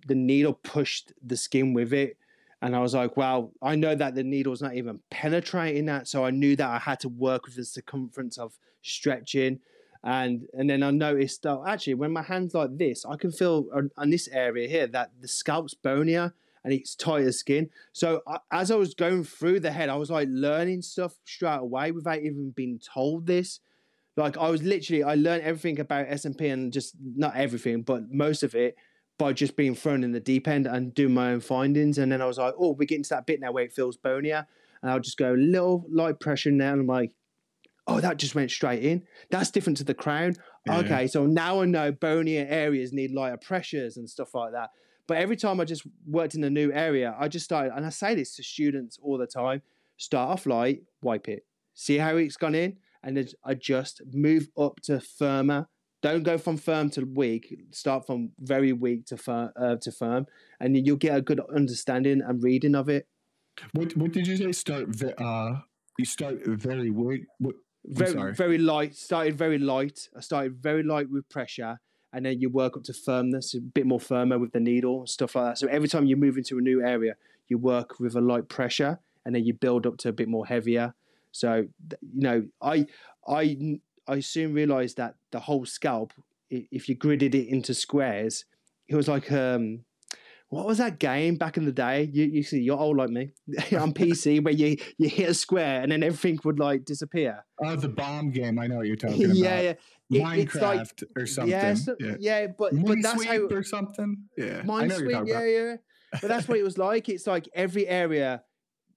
needle pushed the skin with it. And I was like, wow, I know that the needle's not even penetrating that. So I knew that I had to work with the circumference of stretching. And then I noticed that actually when my hand's like this, I can feel on this area here that the scalp's bonier and it's tighter skin. So as I was going through the head, I was like learning stuff straight away without even being told this. Like I learned everything about SMP, and just not everything, but most of it by just being thrown in the deep end and doing my own findings. And then I was like, oh, we're getting to that bit now where it feels bonier. And I'll just go a little light pressure now. And I'm like, oh, that just went straight in. That's different to the crown. Yeah. Okay, so now I know bonier areas need lighter pressures and stuff like that. But every time I just worked in a new area, I just started, and I say this to students all the time, start off light, wipe it. See how it's gone in, and then adjust, move up to firmer. Don't go from firm to weak. Start from very weak to firm, and then you'll get a good understanding and reading of it. What did you say? You start very weak? Very light. Started very light. I started very light with pressure, and then you work up to firmness, a bit more firmer with the needle and stuff like that. So every time you move into a new area, you work with a light pressure, and then you build up to a bit more heavier. So I soon realized that the whole scalp, if you gridded it into squares, it was like what was that game back in the day? You see, you're old like me, on PC, where you hit a square and then everything would like disappear. Oh, the bomb game. I know what you're talking about. Yeah. Minecraft like, or something. But that's how or something. Yeah, Minesweep. Yeah. But that's what it was like. It's like every area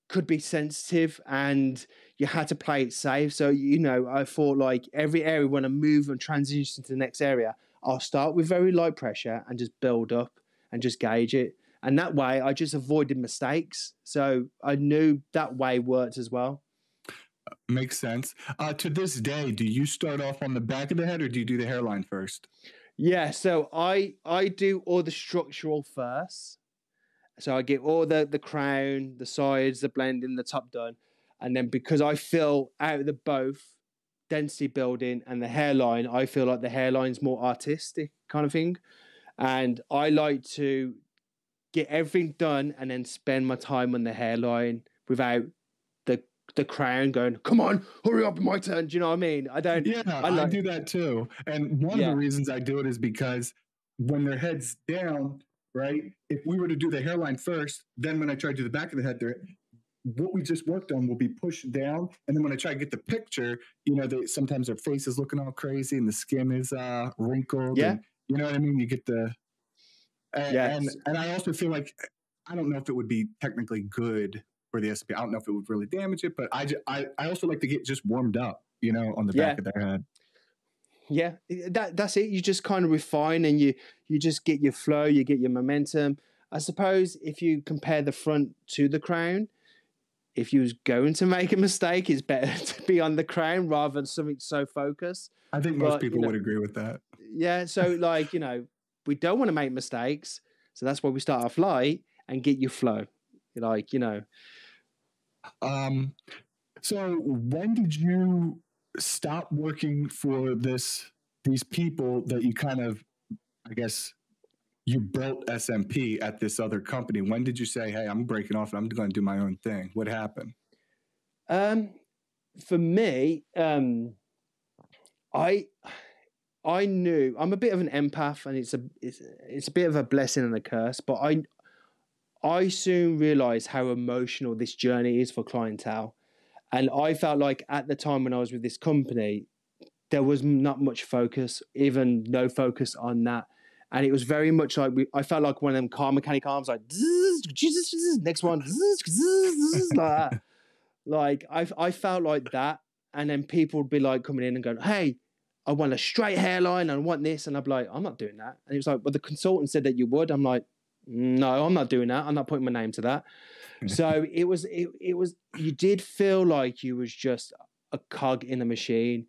could be sensitive, and you had to play it safe. So I thought like every area when I move and transition to the next area, I'll start with very light pressure and just build up and just gauge it. And that way I just avoided mistakes. So I knew that way worked as well. Makes sense. To this day, do you start off on the back of the head or do you do the hairline first? Yeah, so I do all the structural first. So I get all the crown, the sides, the blending, the top done. And then because I feel out of the both density building and the hairline, I feel like the hairline's more artistic kind of thing. And I like to get everything done and then spend my time on the hairline without the crown going, come on, hurry up, my turn. Do you know what I mean? I don't. Yeah, I do that too. And one of the reasons I do it is because when their head's down, right? If we were to do the hairline first, then when I try to do the back of the head, what we just worked on will be pushed down. And then when I try to get the picture, you know, sometimes their face is looking all crazy and the skin is wrinkled. Yeah. And, you know what I mean? You get the... And I also feel like, I don't know if it would be technically good for the SMP. I don't know if it would really damage it, but I also like to get just warmed up, you know, on the back of their head. Yeah, that's it. You just kind of refine and you just get your flow, you get your momentum. I suppose if you compare the front to the crown, if you was going to make a mistake, it's better to be on the crown rather than something so focused. I think most people would agree with that. Yeah, so like, you know, we don't want to make mistakes. So that's why we start off light and get your flow. Like, you know. So when did you stop working for these people that you kind of, I guess, you built SMP at this other company? When did you say, hey, I'm breaking off and I'm going to do my own thing? What happened? For me, I knew I'm a bit of an empath, and it's a bit of a blessing and a curse, but I soon realized how emotional this journey is for clientele. And I felt like at the time when I was with this company, there was not much focus, even no focus on that. And it was very much like I felt like one of them car mechanic arms, like next one, like that. Like I felt like that, and then people would be like coming in and going, "Hey, I want a straight hairline, and I want this," and I'd be like, "I'm not doing that." And it was like, "But the consultant said that you would." I'm like, "No, I'm not doing that. I'm not putting my name to that." So it was. You did feel like you was just a cog in a machine,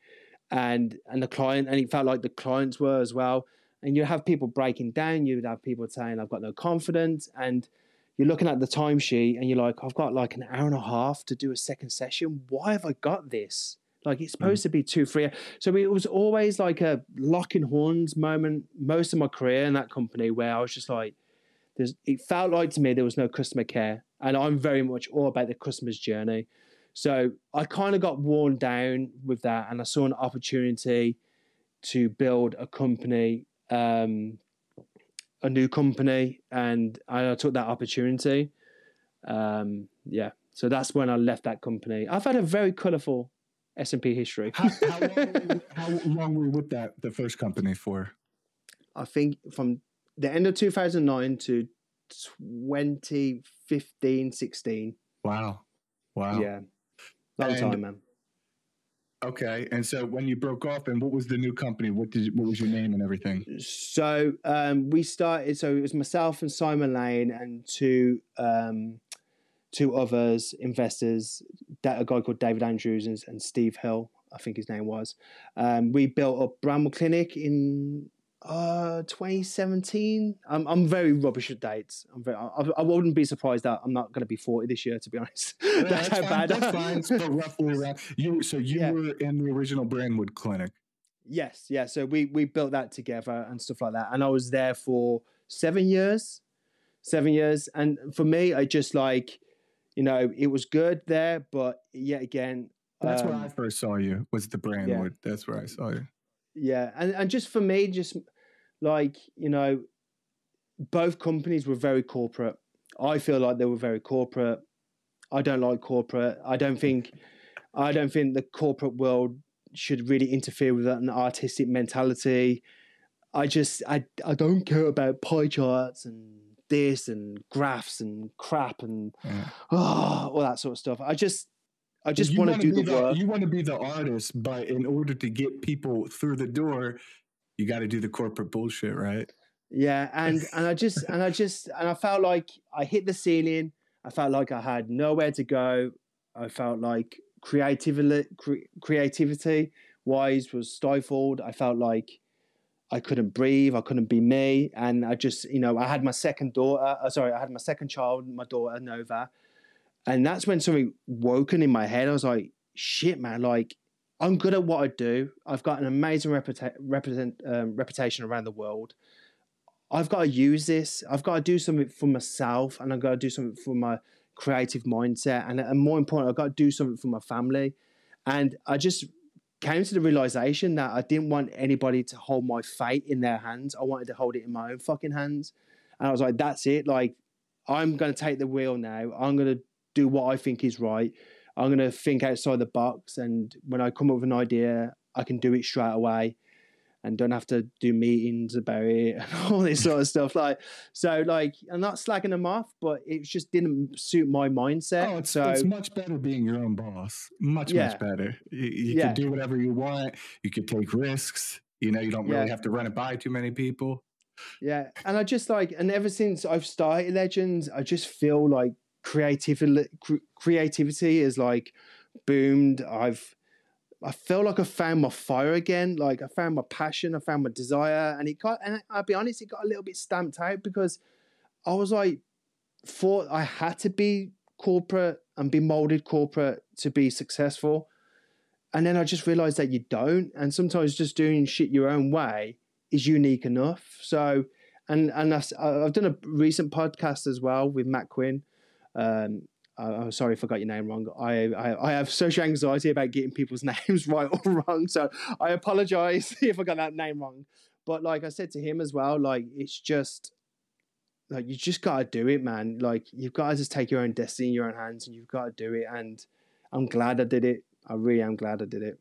and the client, and it felt like the clients were as well. And you have people breaking down. You would have people saying, "I've got no confidence," and you're looking at the timesheet, and you're like, "I've got like an hour and a half to do a second session. Why have I got this? Like it's supposed to be 2-3." So it was always like a lock in horns moment. Most of my career in that company, where I was just like, it felt like to me there was no customer care, and I'm very much all about the customer's journey. So I kind of got worn down with that, and I saw an opportunity to build a company. A new company, and I took that opportunity. So that's when I left that company. I've had a very colourful SMP history. How long were you with the first company for? I think from the end of 2009 to 2015, 16. Wow. Yeah. Long time, man. Okay, and so when you broke off, and what was the new company? What was your name and everything? So we started. So it was myself and Simon Lane and two others investors. A guy called David Andrews and Steve Hill, I think his name was. We built up Bramwell Clinic in 2017. I'm very rubbish at dates. I wouldn't be surprised that I'm not going to be 40 this year, to be honest. Yeah, that's how bad. That's fine. So roughly around. You were in the original Brandwood Clinic. Yes, yeah. So we built that together and stuff like that, and I was there for 7 years. 7 years, and for me, I just like, you know, it was good there, but yet again, that's where I first saw you. Was the Brandwood? Yeah. That's where I saw you. Yeah, and just for me, just like, you know, both companies were very corporate. I feel like they were very corporate. I don't like corporate. I don't think the corporate world should really interfere with an artistic mentality. I don't care about pie charts and this and graphs and crap and all that sort of stuff. I just want to do the work. You want to be the artist, but in order to get people through the door, you got to do the corporate bullshit, right? Yeah, and I felt like I hit the ceiling. I felt like I had nowhere to go. I felt like creativity wise was stifled. I felt like I couldn't breathe. I couldn't be me. And I just, you know, I had my second child, my daughter Nova. And that's when something woken in my head. I was like, shit, man, like, I'm good at what I do. I've got an amazing reputation around the world. I've got to use this. I've got to do something for myself, and I've got to do something for my creative mindset, and more important, I've got to do something for my family. And I just came to the realization that I didn't want anybody to hold my fate in their hands. I wanted to hold it in my own fucking hands. And I was like, that's it. Like, I'm going to take the wheel now. I'm going to do what I think is right. I'm going to think outside the box. And when I come up with an idea, I can do it straight away and don't have to do meetings about it and all this sort of stuff. So I'm not slagging them off, but it just didn't suit my mindset. Oh, it's much better being your own boss. Much better. You can do whatever you want. You could take risks. You don't really have to run it by too many people. Yeah. And I just and ever since I've started Legends, I just feel like creativity is boomed. I feel like I found my fire again. Like I found my passion, I found my desire, and I'll be honest, it got a little bit stamped out because I was thought I had to be corporate and be molded corporate to be successful. And then I just realized that you don't. And sometimes just doing shit your own way is unique enough. So, and I've done a recent podcast as well with Matt Quinn. I'm sorry if I got your name wrong. I have social anxiety about getting people's names right or wrong. So I apologize if I got that name wrong. But like I said to him as well, it's just you just got to do it, man. You've got to just take your own destiny in your own hands and you've got to do it. And I'm glad I did it. I really am glad I did it.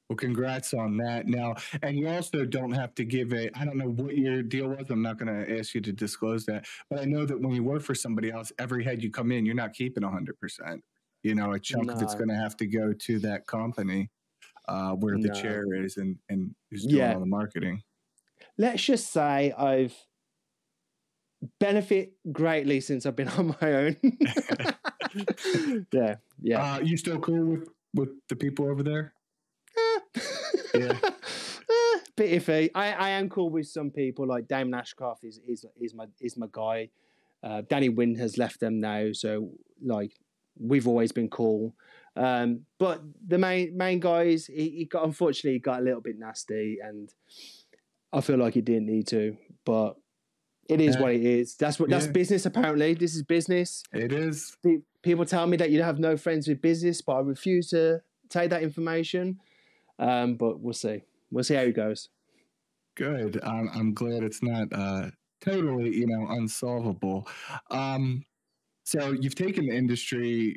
Well, congrats on that. Now, and you also don't have to give I don't know what your deal was. I'm not going to ask you to disclose that. But I know that when you work for somebody else, every head you come in, you're not keeping 100%. A chunk of it's going to have to go to that company where the chair is and who's doing all the marketing. Let's just say I've benefit greatly since I've been on my own. Yeah. You still cool with the people over there? Yeah. Bit iffy. I am cool with some people. Like Damon Ashcroft is my guy. Danny Wynn has left them now, so we've always been cool. But the main guys, he unfortunately got a little bit nasty, and I feel like he didn't need to. But it is what it is. That's business. Apparently, this is business. It is. People tell me that you have no friends with business, but I refuse to take that information. But we'll see. We'll see how it goes. Good. I'm glad it's not totally, unsolvable. So you've taken the industry,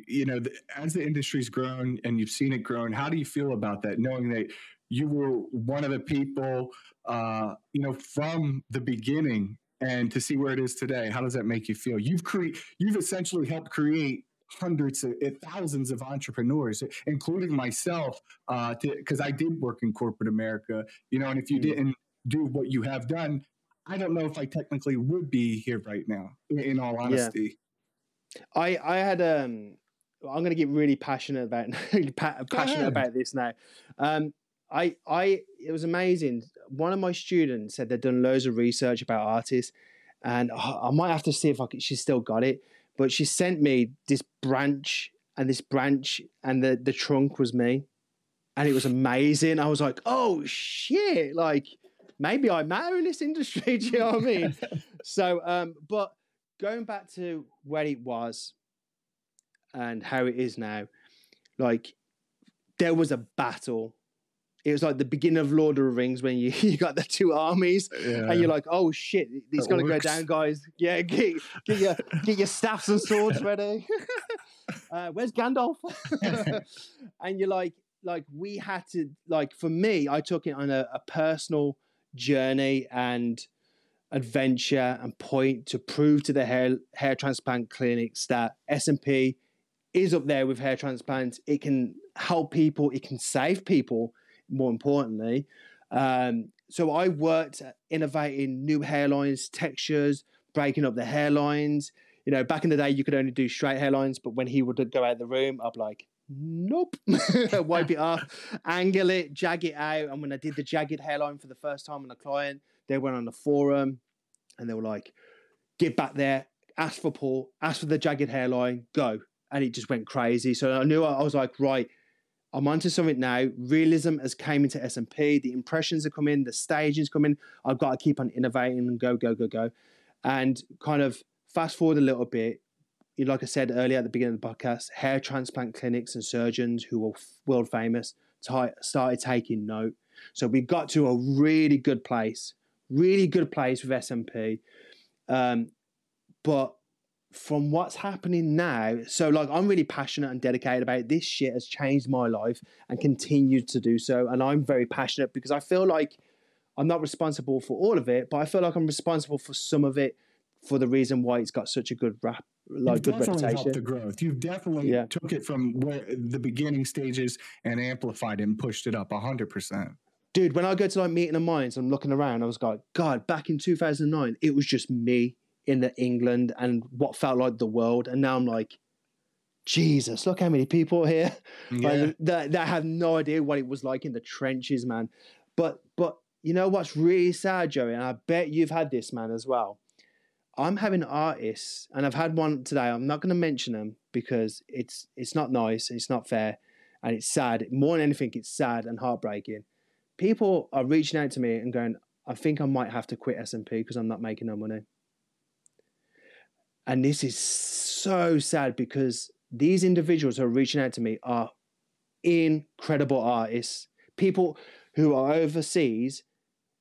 as the industry's grown and you've seen it grown, how do you feel about that, knowing that you were one of the people, from the beginning and to see where it is today? How does that make you feel? You've essentially helped create hundreds of thousands of entrepreneurs, including myself, because I did work in corporate America, and if you didn't do what you have done, I don't know if I technically would be here right now, in all honesty. I had I'm going to get really passionate about this now. It was amazing. One of my students said they'd done loads of research about artists, and I might have to see if she's still got it. But she sent me this branch, and the trunk was me. And it was amazing. I was like, oh, shit. Maybe I matter in this industry. Do you know what I mean? So, but going back to where it was and how it is now, there was a battle. It was like the beginning of Lord of the Rings when you got the two armies and you're like, oh shit, it's going to go down, guys. Yeah, get your staffs and swords ready. Where's Gandalf? And you're like we had to, for me, I took it on a personal journey and adventure and point to prove to the hair transplant clinics that SMP is up there with hair transplants. It can help people. It can save people. More importantly, so I worked at innovating new hairlines, textures, breaking up the hairlines. Back in the day, you could only do straight hairlines, but when he would go out of the room, I'd be like, nope, wipe it off, angle it, jag it out. And when I did the jagged hairline for the first time on a client, they went on the forum and they were like, get back there, ask for Paul, ask for the jagged hairline, go. And it just went crazy. So I knew, I was like, right, I'm onto something now. Realism has came into SMP. The impressions are coming. The staging's coming. I've got to keep on innovating and go. And kind of fast forward a little bit. like I said earlier at the beginning of the podcast, hair transplant clinics and surgeons who were world famous started taking note. So we got to a really good place with SMP. But from what's happening now, so like I'm really passionate and dedicated about it. This shit has changed my life and continues to do so. And I'm very passionate because I feel like I'm not responsible for all of it, but I feel like I'm responsible for some of it for the reason why it's got such a good rap, like good reputation. Helped the growth. You've definitely took it from where the beginning stages and amplified it and pushed it up 100%. Dude, when I go to like meeting of minds, I'm looking around, I was like, God, back in 2009, it was just me in the England and what felt like the world. And now I'm like, Jesus, look how many people are here. Yeah. Like, that have no idea what it was like in the trenches, man. But you know what's really sad, Joey, and I bet you've had this, man, as well. I'm having artists, and I've had one today. I'm not going to mention them because it's not nice, it's not fair, and it's sad. More than anything, it's sad and heartbreaking. People are reaching out to me and going, I think I might have to quit SMP because I'm not making no money. And this is so sad because these individuals who are reaching out to me are incredible artists, people who are overseas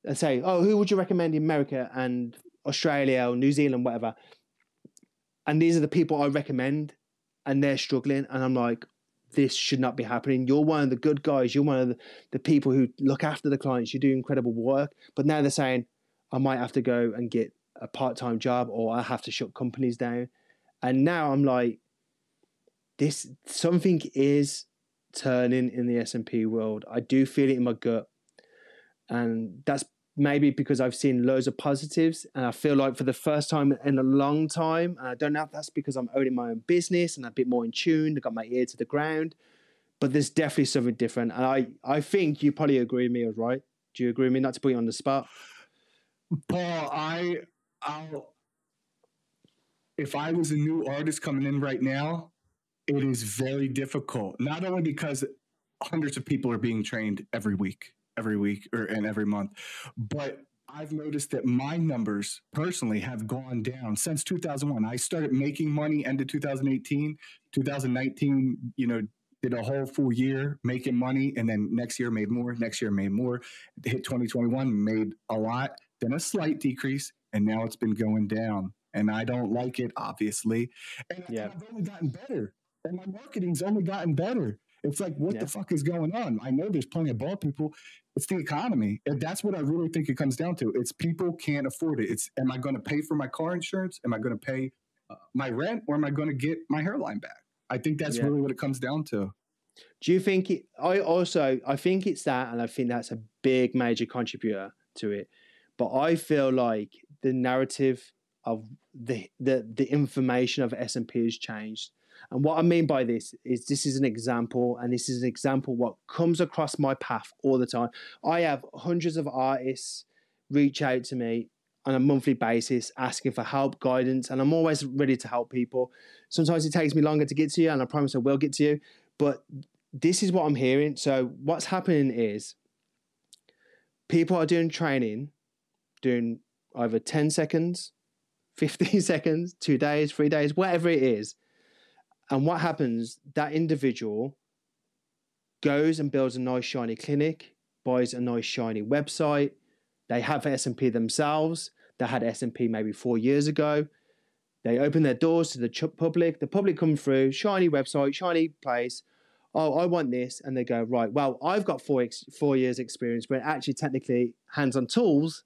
and say, oh, who would you recommend in America and Australia or New Zealand, whatever? And these are the people I recommend and they're struggling. And I'm like, this should not be happening. You're one of the good guys. You're one of the people who look after the clients. You do incredible work. But now they're saying, I might have to go and get a part-time job or I have to shut companies down. And now I'm like, something is turning in the SMP world. I do feel it in my gut. And that's maybe because I've seen loads of positives and I feel like for the first time in a long time, and I don't know if that's because I'm owning my own business and I'm a bit more in tune, I've got my ear to the ground, but there's definitely something different. And I think you probably agree with me, right? Do you agree with me? Not to put you on the spot. Paul, if I was a new artist coming in right now, it is very difficult. Not only because hundreds of people are being trained every week and every month, but I've noticed that my numbers personally have gone down since 2001. I started making money end of 2018, 2019, did a whole full year making money. And then next year made more, hit 2021, made a lot, then a slight decrease. And now it's been going down and I don't like it, obviously. And I've only gotten better and my marketing's only gotten better. It's like, what the fuck is going on? I know there's plenty of bald people. It's the economy. And that's what I really think it comes down to. It's people can't afford it. It's, am I going to pay for my car insurance? Am I going to pay my rent? Or am I going to get my hairline back? I think that's really what it comes down to. Do you think I think it's that, and I think that's a big major contributor to it. But I feel like the narrative of the information of SMP has changed. And what I mean by this is an example, and this is an example what comes across my path all the time. I have hundreds of artists reach out to me on a monthly basis asking for help, guidance, and I'm always ready to help people. Sometimes it takes me longer to get to you, and I promise I will get to you, but this is what I'm hearing. So what's happening is people are doing training, doing either 10 seconds, 15 seconds, 2 days, 3 days, whatever it is. And what happens, that individual goes and builds a nice shiny clinic, buys a nice shiny website. They have SMP themselves. They had SMP maybe 4 years ago. They open their doors to the public. The public come through, shiny website, shiny place. Oh, I want this. And they go, right, well, I've got 4 years experience, but actually technically hands-on tools,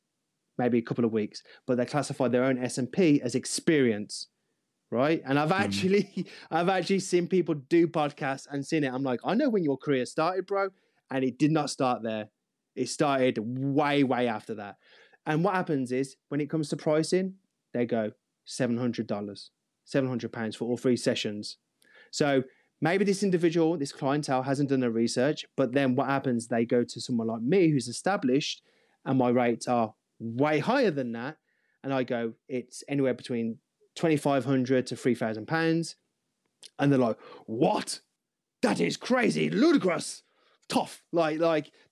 maybe a couple of weeks, but they classify their own SMP as experience. Right. And I've actually seen people do podcasts and seen it. I'm like, I know when your career started, bro. And it did not start there. It started way, way after that. And what happens is when it comes to pricing, they go $700, £700 for all 3 sessions. So maybe this individual, this clientele hasn't done their research, but then what happens? They go to someone like me who's established and my rates are way higher than that. And I go, it's anywhere between £2,500 to £3,000, and they're like, "What? That is crazy, ludicrous, tough." Like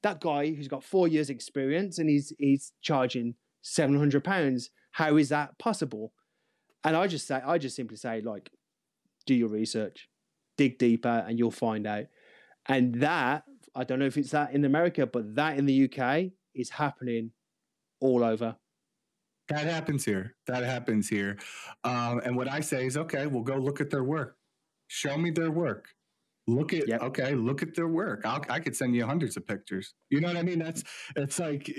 that guy who's got 4 years experience and he's charging £700. How is that possible? And I just simply say, like, do your research, dig deeper, and you'll find out. And that, I don't know if it's that in America, but that in the UK is happening all over. That happens here. That happens here. And what I say is, okay, well, go look at their work. Show me their work. Look at their work. I could send you hundreds of pictures. You know what I mean? It's like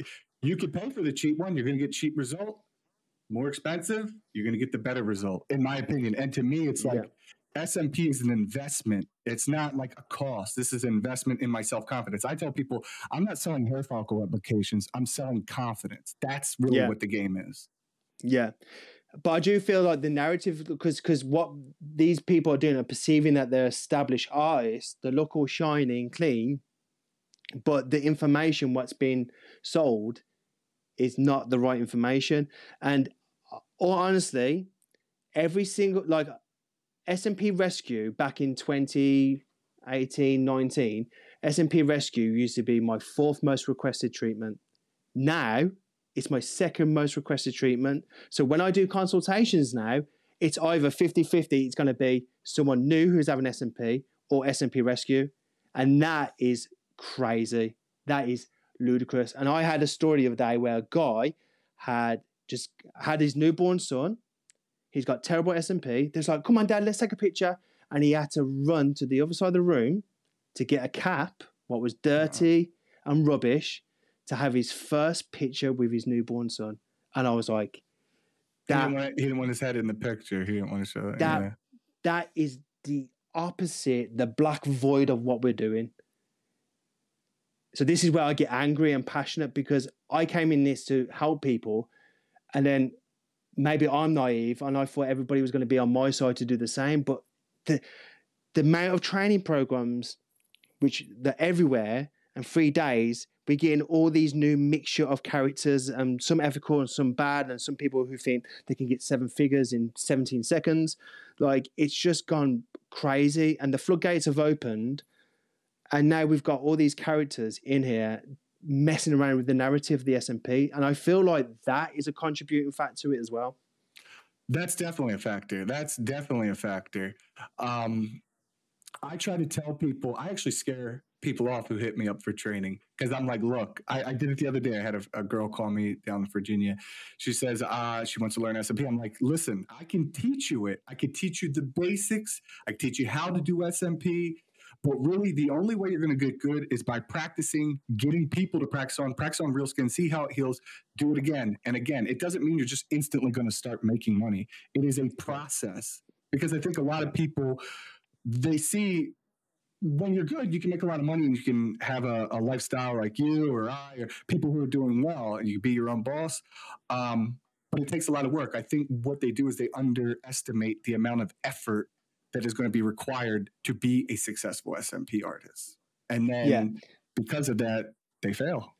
you could pay for the cheap one. You're going to get cheap result. More expensive, you're going to get the better result, in my opinion. And to me, it's like SMP is an investment. It's not like a cost. This is an investment in my self-confidence. I tell people, I'm not selling hair follicle applications. I'm selling confidence. That's really what the game is. Yeah. But I do feel like the narrative, because what these people are doing are perceiving that they're established artists, they look all shiny and clean, but the information, what's being sold, is not the right information. And honestly, every single, like SMP Rescue back in 2018, 19, SMP Rescue used to be my 4th most requested treatment. Now, it's my 2nd most requested treatment. So when I do consultations now, it's either 50-50, it's going to be someone new who's having SMP or SMP Rescue. And that is crazy. That is ludicrous. And I had a story the other day where a guy had just had his newborn son. He's got terrible SMP. There's like, come on, Dad, let's take a picture. And he had to run to the other side of the room to get a cap, what was dirty and rubbish, to have his first picture with his newborn son. And I was like, he didn't want his head in the picture. He didn't want to show that. That is the opposite, the black void of what we're doing. So this is where I get angry and passionate, because I came in this to help people, and then maybe I'm naive and I thought everybody was going to be on my side to do the same. But the amount of training programs, which they're everywhere, and 3 days, we're getting all these new mixture of characters, and some ethical and some bad, and some people who think they can get 7 figures in 17 seconds. Like, it's just gone crazy, and the floodgates have opened. And now we've got all these characters in here messing around with the narrative of the SMP. And I feel like that is a contributing factor to it as well. That's definitely a factor. I try to tell people, I actually scare people off who hit me up for training, because I'm like, look, I did it the other day. I had a girl call me down in Virginia. She says she wants to learn SMP. I'm like, listen, I can teach you it. I can teach you the basics. I can teach you how to do SMP. But really, the only way you're going to get good is by practicing, getting people to practice on real skin, see how it heals, do it again and again. It doesn't mean you're just instantly going to start making money. It is a process, because I think a lot of people, they see when you're good, you can make a lot of money and you can have a lifestyle like you or I, or people who are doing well, and you can be your own boss. But it takes a lot of work. I think what they do is they underestimate the amount of effort that is going to be required to be a successful SMP artist. And then because of that, they fail.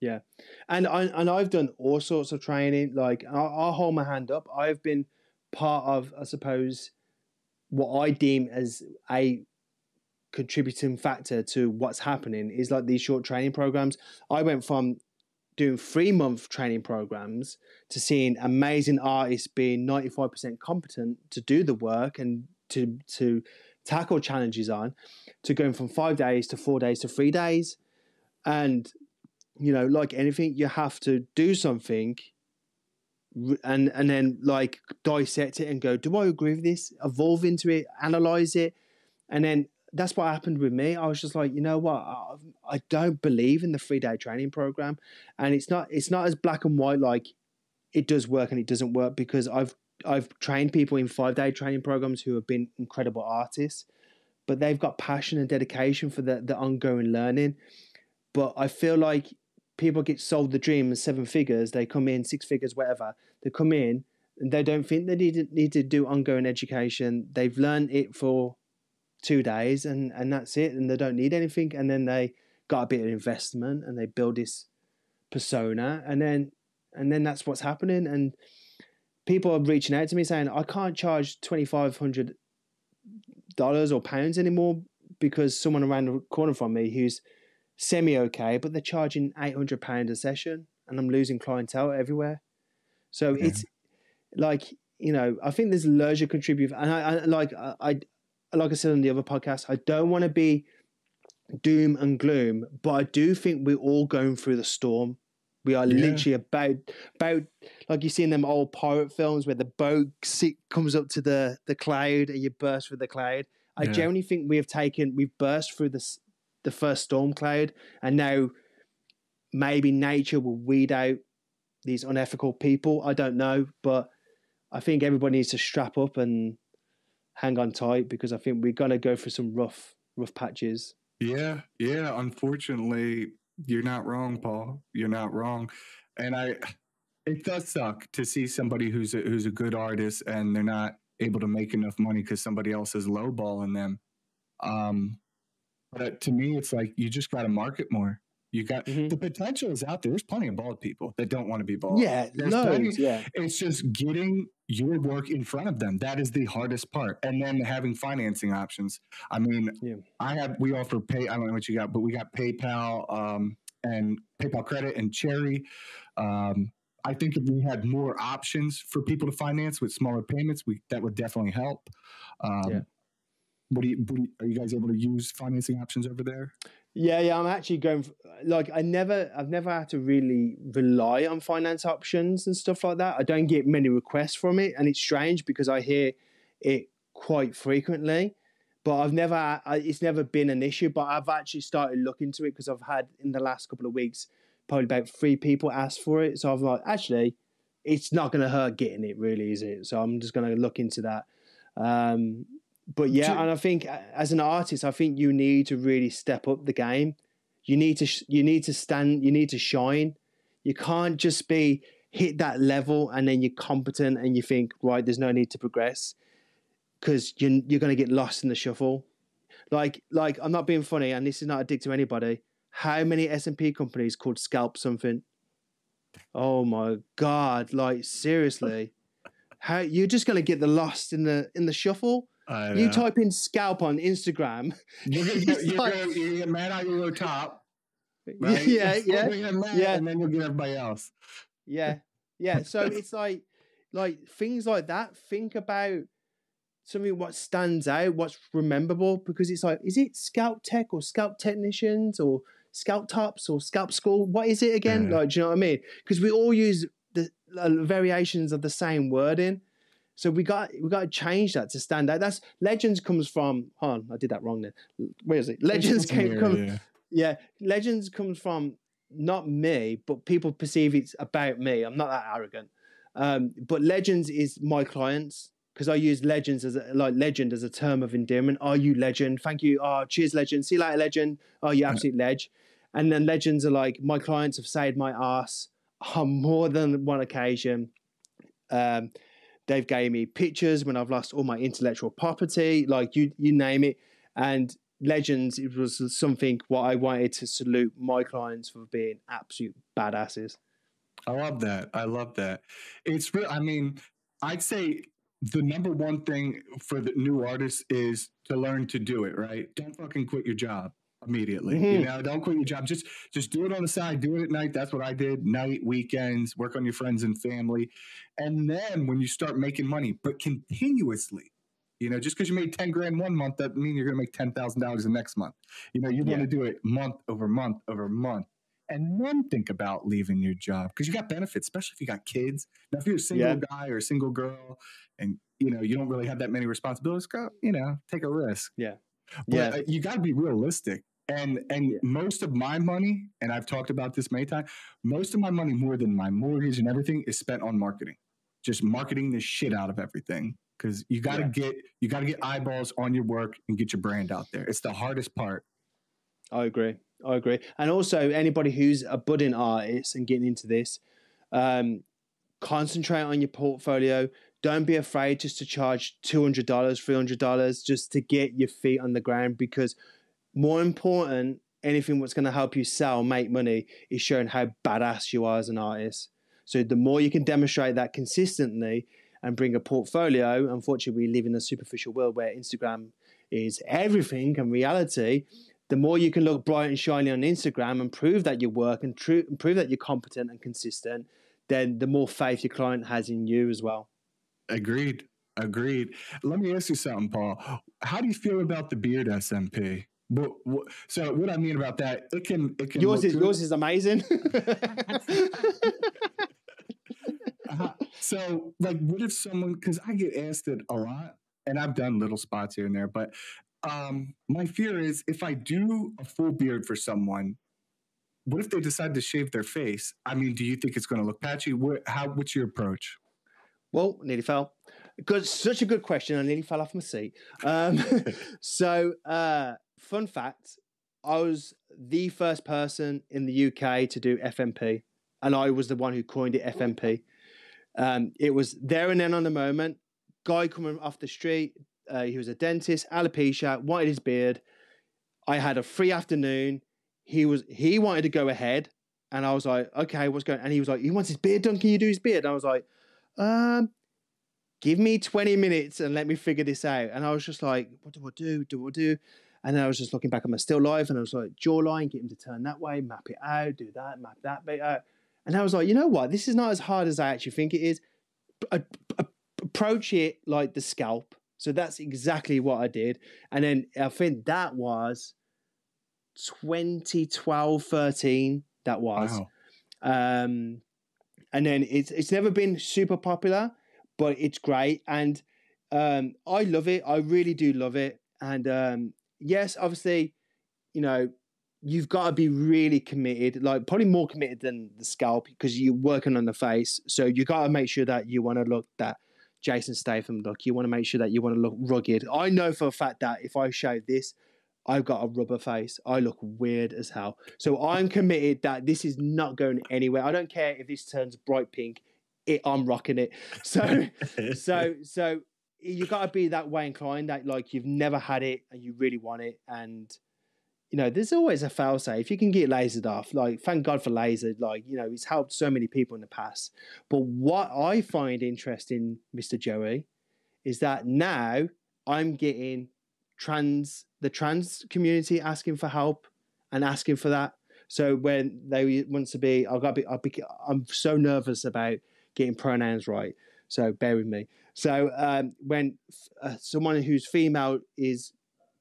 Yeah. And I've done all sorts of training. Like, I'll hold my hand up. I've been part of, I suppose, what I deem as a contributing factor to what's happening is like these short training programs. I went from doing 3-month training programs to seeing amazing artists being 95% competent to do the work and to tackle challenges on, to going from 5 days to 4 days to 3 days. And, you know, like anything, you have to do something and then like dissect it and go, do I agree with this? Evolve into it, analyze it. And then that's what happened with me. I was just like, you know what? I don't believe in the 3-day training program. And it's not as black and white, like it does work and it doesn't work, because I've trained people in 5-day training programs who have been incredible artists, but they've got passion and dedication for the ongoing learning. But I feel like people get sold the dream of 7 figures. They come in 6 figures, whatever. They come in and they don't think they need to do ongoing education. They've learned it for 2 days and that's it. And they don't need anything. And then they got a bit of investment and they build this persona. And then that's what's happening. And people are reaching out to me saying, I can't charge $2,500 or pounds anymore because someone around the corner from me who's semi-okay, but they're charging £800 a session and I'm losing clientele everywhere. So it's like, you know, I think there's loads of contribute. And like I said on the other podcast, I don't want to be doom and gloom, but I do think we're all going through the storm. We are literally about like you see in them old pirate films where the boat comes up to the cloud and you burst through the cloud. I genuinely think we've burst through the first storm cloud, and now maybe nature will weed out these unethical people. I don't know, but I think everybody needs to strap up and hang on tight, because I think we're gonna go through some rough patches. Yeah. Unfortunately, you're not wrong, Paul. You're not wrong. And it does suck to see somebody who's a good artist and they're not able to make enough money because somebody else is lowballing them. But to me, it's like, you just got to market more. You got the potential is out there. There's plenty of bald people that don't want to be bald. Yeah, It's just getting your work in front of them. That is the hardest part. And then having financing options. I mean, we offer I don't know what you got, but we got PayPal and PayPal credit and Cherry. I think if we had more options for people to finance with smaller payments, that would definitely help. Are you guys able to use financing options over there? Yeah. I'm actually going I've never had to really rely on finance options and stuff like that. I don't get many requests from it, and it's strange because I hear it quite frequently. But it's never been an issue. But I've actually started looking into it because I've had in the last couple of weeks probably about 3 people ask for it. So I've like, actually, it's not going to hurt getting it, really, is it? So I'm just going to look into that. But yeah, and I think as an artist, I think you need to really step up the game. You need to shine. You can't just hit that level and then you're competent and you think, right, there's no need to progress, because you're going to get lost in the shuffle. Like I'm not being funny, and this is not a dig to anybody. How many SMP companies called Scalp something? Oh my God! Like seriously, how you're just going to get lost in the shuffle? You type in scalp on Instagram. You're gonna get mad out your little top. Right? Yeah. And then you'll get everybody else. Yeah. So it's like things like that. Think about something what stands out, what's rememberable, because it's like, is it scalp tech or scalp technicians or scalp tops or scalp school? What is it again? Like, do you know what I mean? Because we all use the variations of the same wording. So we got to change that to stand out. That's Legends comes from. Hold on, I did that wrong then. Where is it? Legends Legends comes from not me, but people perceive it's about me. I'm not that arrogant. But Legends is my clients, because I use Legends legend as a term of endearment. Are you legend? Thank you. Oh, cheers, legend. See you later, legend. Oh, you absolute ledge. And then Legends are like, my clients have saved my ass on more than one occasion. They've gave me pictures when I've lost all my intellectual property, like you name it. And Legends, it was something what I wanted to salute my clients for being absolute badasses. I love that. It's real. I mean, I'd say the number one thing for the new artists is to learn to do it, right? Don't fucking quit your job immediately. You know, don't quit your job. Just do it on the side. Do it at night. That's what I did. Night, weekends, work on your friends and family. And then when you start making money, but continuously, you know, just because you made 10 grand one month, that means you're going to make $10,000 the next month. You know, you want to do it month over month over month. And then think about leaving your job, because you got benefits, especially if you got kids. Now, if you're a single guy or a single girl and, you know, you don't really have that many responsibilities, go, you know, take a risk. But you got to be realistic. And most of my money, and I've talked about this many times, most of my money, more than my mortgage and everything, is spent on marketing. Just marketing the shit out of everything. Because you got to get eyeballs on your work and get your brand out there. It's the hardest part. I agree. And also, anybody who's a budding artist and getting into this, concentrate on your portfolio. Don't be afraid just to charge $200, $300 just to get your feet on the ground, because more important, anything that's going to help you make money is showing how badass you are as an artist. So the more you can demonstrate that consistently and bring a portfolio, unfortunately, we live in a superficial world where Instagram is everything and reality. The more you can look bright and shiny on Instagram and prove that you work and prove that you're competent and consistent, then the more faith your client has in you as well. Agreed. Agreed. Let me ask you something, Paul. How do you feel about the beard SMP? So what I mean about that, it can yours is amazing. So like, what if someone? Because I get asked it a lot, and I've done little spots here and there, but my fear is if I do a full beard for someone, what if they decide to shave their face? I mean, do you think it's going to look patchy? What's your approach? Well, nearly fell. Because such a good question, I nearly fell off my seat. Fun fact, I was the first person in the UK to do FMP, and I was the one who coined it FMP. It was there and then on the moment. Guy coming off the street, he was a dentist, alopecia, wanted his beard. I had a free afternoon. He wanted to go ahead, and I was like, okay, what's going on? And he was like, he wants his beard done. Can you do his beard? And I was like, give me 20 minutes and let me figure this out. And I was just like, what do I do? And then I was just looking back at my still life, and I was like, jawline, get him to turn that way, map it out, do that, map that bit out. And I was like, you know what? This is not as hard as I actually think it is. Approach it like the scalp. So that's exactly what I did. And then I think that was 2012, 13. That was. Wow. And then it's never been super popular, but it's great. And I love it. I really do love it. And yes, obviously, you know, you've got to be really committed, like probably more committed than the scalp because you're working on the face. So you got to make sure that you want to look that Jason Statham look. You want to make sure that you want to look rugged. I know for a fact that if I show this, I've got a rubber face. I look weird as hell. So I'm committed that this is not going anywhere. I don't care if this turns bright pink. I'm rocking it. So you got to be that way inclined that like you've never had it and you really want it. And you know, there's always a fail safe. If you can get lasered off, like thank God for laser. Like, you know, it's helped so many people in the past. But what I find interesting, Mr. Joey, is that now I'm getting the trans community asking for help and asking for that. So when they want to be, I'm so nervous about getting pronouns right. So bear with me. So when someone who's female is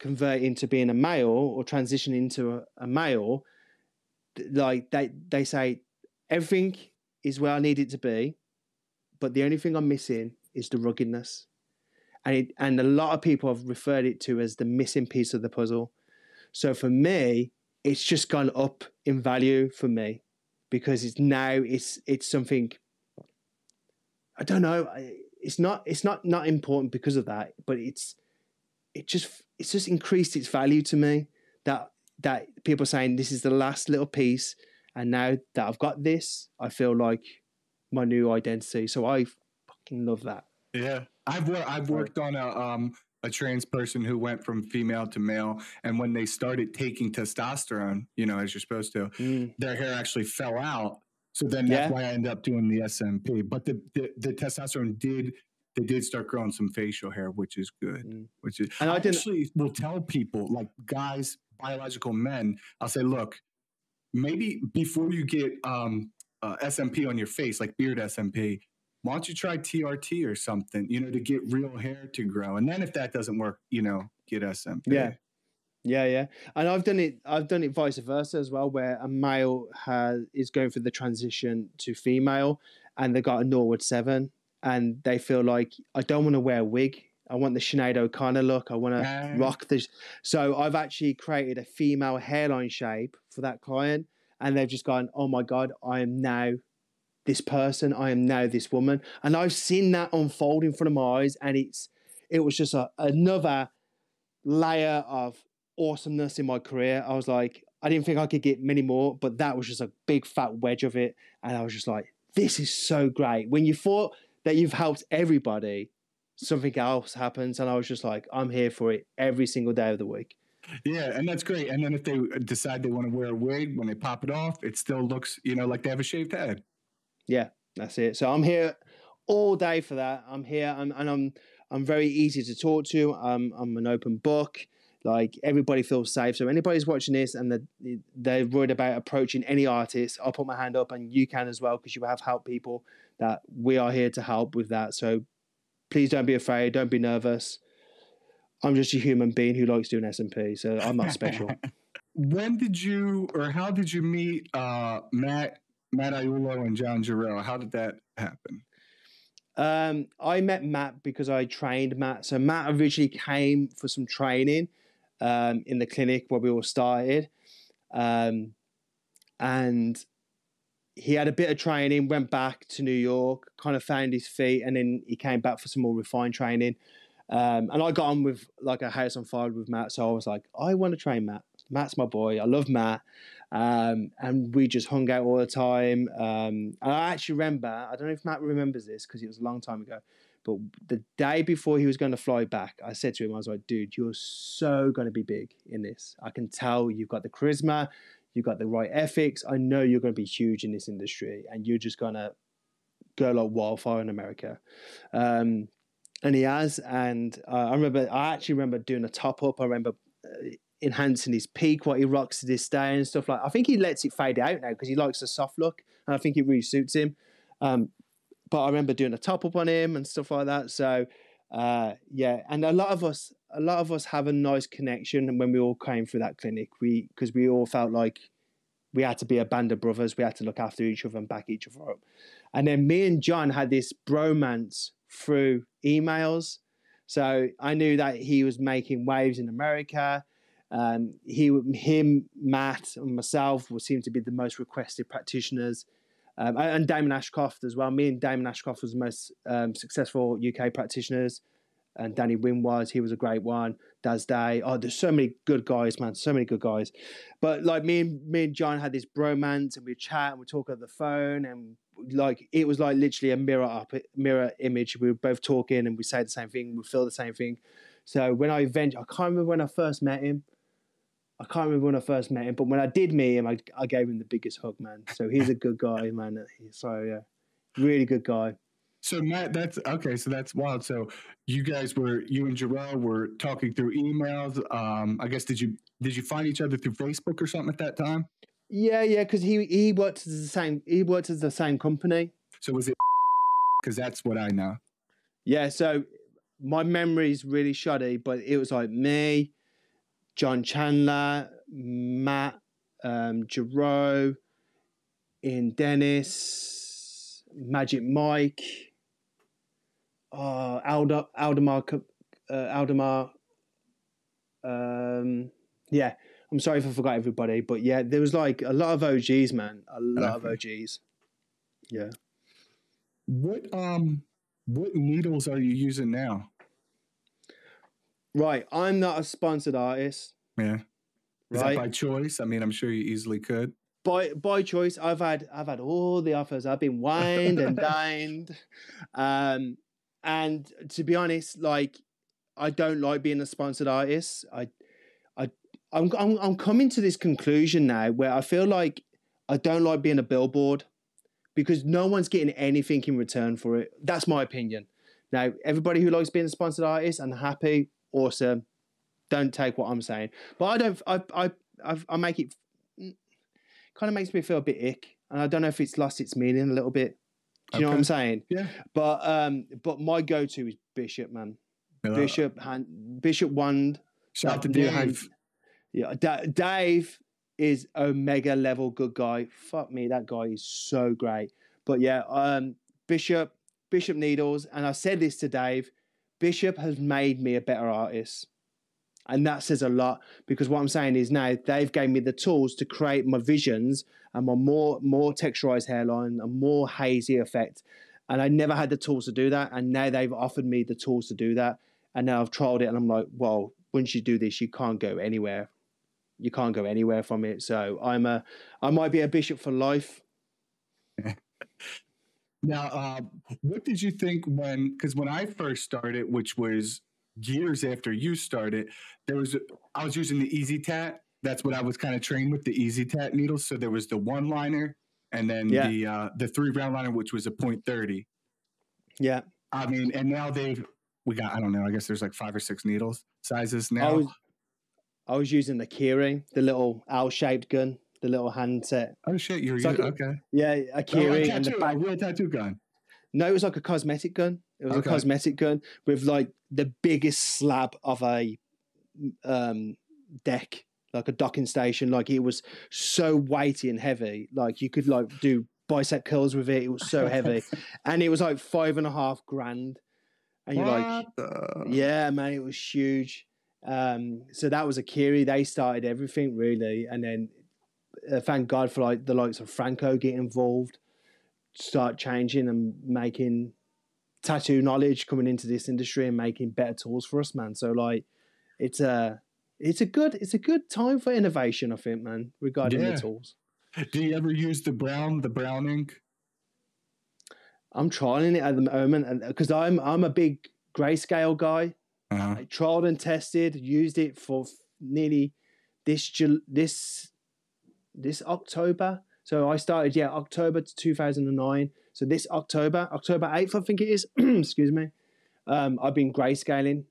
converting to being a male or transitioning into a male, like they say everything is where I need it to be, but the only thing I'm missing is the ruggedness. And a lot of people have referred it to as the missing piece of the puzzle. So for me, it's just gone up in value for me because it's something, I don't know. It's not important because of that, but it's just increased its value to me that people are saying this is the last little piece. And now that I've got this, I feel like my new identity. So I fucking love that. Yeah. I've worked on a trans person who went from female to male, and when they started taking testosterone, you know, as you're supposed to, their hair actually fell out. So then that's why I ended up doing the SMP. But the testosterone did start growing some facial hair, which is good. And I actually will tell people, like guys, biological men, I'll say, look, maybe before you get SMP on your face, like beard SMP, why don't you try TRT or something, you know, to get real hair to grow. And then if that doesn't work, you know, get SMP. Yeah. And I've done it vice versa as well, where a male is going through the transition to female and they got a Norwood 7 and they feel like, I don't want to wear a wig. I want the Sinead O'Connor look. I want to rock this. So I've actually created a female hairline shape for that client. And they've just gone, oh my God, I am now this person. I am now this woman. And I've seen that unfold in front of my eyes. And it was just another layer of awesomeness in my career. I was like, I didn't think I could get many more, but that was just a big fat wedge of it. And I was just like, this is so great. When you thought that you've helped everybody, something else happens. And I was just like, I'm here for it every single day of the week. Yeah, and that's great. And then if they decide they want to wear a wig, when they pop it off, it still looks, you know, like they have a shaved head. Yeah, that's it. So I'm here all day for that. I'm here, and I'm very easy to talk to. I'm an open book. Like everybody feels safe. So anybody's watching this and they're worried about approaching any artist, I'll put my hand up, and you can as well because you have helped people. That we are here to help with that. So please don't be afraid. Don't be nervous. I'm just a human being who likes doing SMP, so I'm not special. When did you, or how did you meet Matt Aiello and John Jarrell? How did that happen? I met Matt because I trained Matt. So Matt originally came for some training in the clinic where we all started. And he had a bit of training, went back to New York, kind of found his feet, and then he came back for some more refined training. And I got on with like a house on fire with Matt. So I was like, I want to train Matt. Matt's my boy. I love Matt. And we just hung out all the time. And I actually remember, I don't know if Matt remembers this because it was a long time ago, but the day before he was going to fly back, I said to him, I was like, dude, you're so going to be big in this. I can tell you've got the charisma, you've got the right ethics. I know you're going to be huge in this industry and you're just going to go like wildfire in America. And he has. And I actually remember doing a top up. I remember enhancing his peak, what he rocks to this day and stuff like. I think he lets it fade out now because he likes a soft look, and I think it really suits him. But I remember doing a top up on him and stuff like that. So yeah, and a lot of us have a nice connection. And when we all came through that clinic, because we all felt like we had to be a band of brothers. We had to look after each other and back each other up. And then me and John had this bromance through emails. So I knew that he was making waves in America. Him, Matt, and myself seemed to be the most requested practitioners, and Damon Ashcroft as well. Me and Damon Ashcroft was the most successful UK practitioners, and Danny Wynn he was a great one. Daz Day. Oh, there's so many good guys, man. So many good guys. But like me and John had this bromance, and we'd chat and we'd talk on the phone, and like it was like literally a mirror image. We were both talking and we say the same thing, we feel the same thing. So when I can't remember when I first met him. But when I did meet him, I gave him the biggest hug, man. So he's a good guy, man. So yeah, really good guy. So Matt, that's okay. So that's wild. So you and Jarrell were talking through emails. I guess did you find each other through Facebook or something at that time? Yeah, because he worked at the same company. So was it? Because that's what I know. Yeah. So my memory's really shoddy, but it was like me, John Chandler, Matt, Jarreau, Ian Dennis, Magic Mike, Aldemar. Yeah, I'm sorry if I forgot everybody, but yeah, there was like a lot of OGs, man. A lot of OGs. Yeah. What needles are you using now? Right, I'm not a sponsored artist. Yeah. Is right? that by choice? I mean, I'm sure you easily could. By choice, I've had all the offers. I've been wined and dined, and to be honest, like I don't like being a sponsored artist. I'm coming to this conclusion now where I feel like I don't like being a billboard because no one's getting anything in return for it. That's my opinion. Now, everybody who likes being a sponsored artist and happy, awesome. Don't take what I'm saying, but I make it kind of makes me feel a bit ick, and I don't know if it's lost its meaning a little bit. Do you know what I'm saying? Yeah. But my go-to is Bishop, man. Bishop wand. Shout out to Dave. Yeah, Dave is Omega level good guy. Fuck me, that guy is so great. But yeah, Bishop needles, and I said this to Dave. Bishop has made me a better artist. And that says a lot because what I'm saying is now they've gave me the tools to create my visions and my more texturized hairline, a more hazy effect. And I never had the tools to do that. And now they've offered me the tools to do that. And now I've tried it and I'm like, well, once you do this, you can't go anywhere. You can't go anywhere from it. So I might be a Bishop for life. Now, what did you think because when I first started, which was years after you started, I was using the Easy Tat. That's what I was kind of trained with, the Easy Tat needles. So there was the one liner and then the 3 round liner, which was a 0.30. Yeah. I mean, and now we got, I don't know, I guess there's like 5 or 6 needles sizes now. I was using the keyring, the little L-shaped gun, the little handset. Oh shit, you're using, okay. Yeah, a keyring. A real tattoo gun. No, it was like a cosmetic gun. It was a cosmetic gun with like the biggest slab of a deck, like a docking station. Like it was so weighty and heavy. Like you could like do bicep curls with it. It was so heavy, and it was like $5.5 grand. And you're like, yeah, man, it was huge. So that was Akiri. They started everything really, and then thank God for like the likes of Franco getting involved, start changing and making tattoo knowledge coming into this industry and making better tools for us, man. So like, it's a good time for innovation, I think, man, regarding the tools. Do you ever use the brown ink? I'm trialing it at the moment because I'm a big grayscale guy. I trialed and tested, used it for nearly this October. So I started, October 2009. So this October 8th, I think it is. Excuse me. I've been grayscaling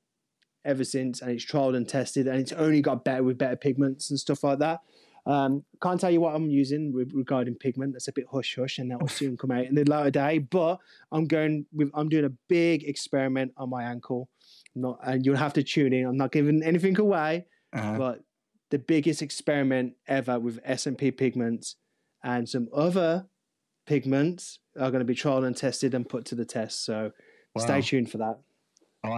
ever since, and it's trialed and tested, and it's only got better with better pigments and stuff like that. Can't tell you what I'm using regarding pigment. That's a bit hush hush, and that will soon come out in the later day. But I'm doing a big experiment on my ankle. And you'll have to tune in. I'm not giving anything away, but the biggest experiment ever with SMP pigments and some other pigments are going to be trialed and tested and put to the test. So stay tuned for that. Oh,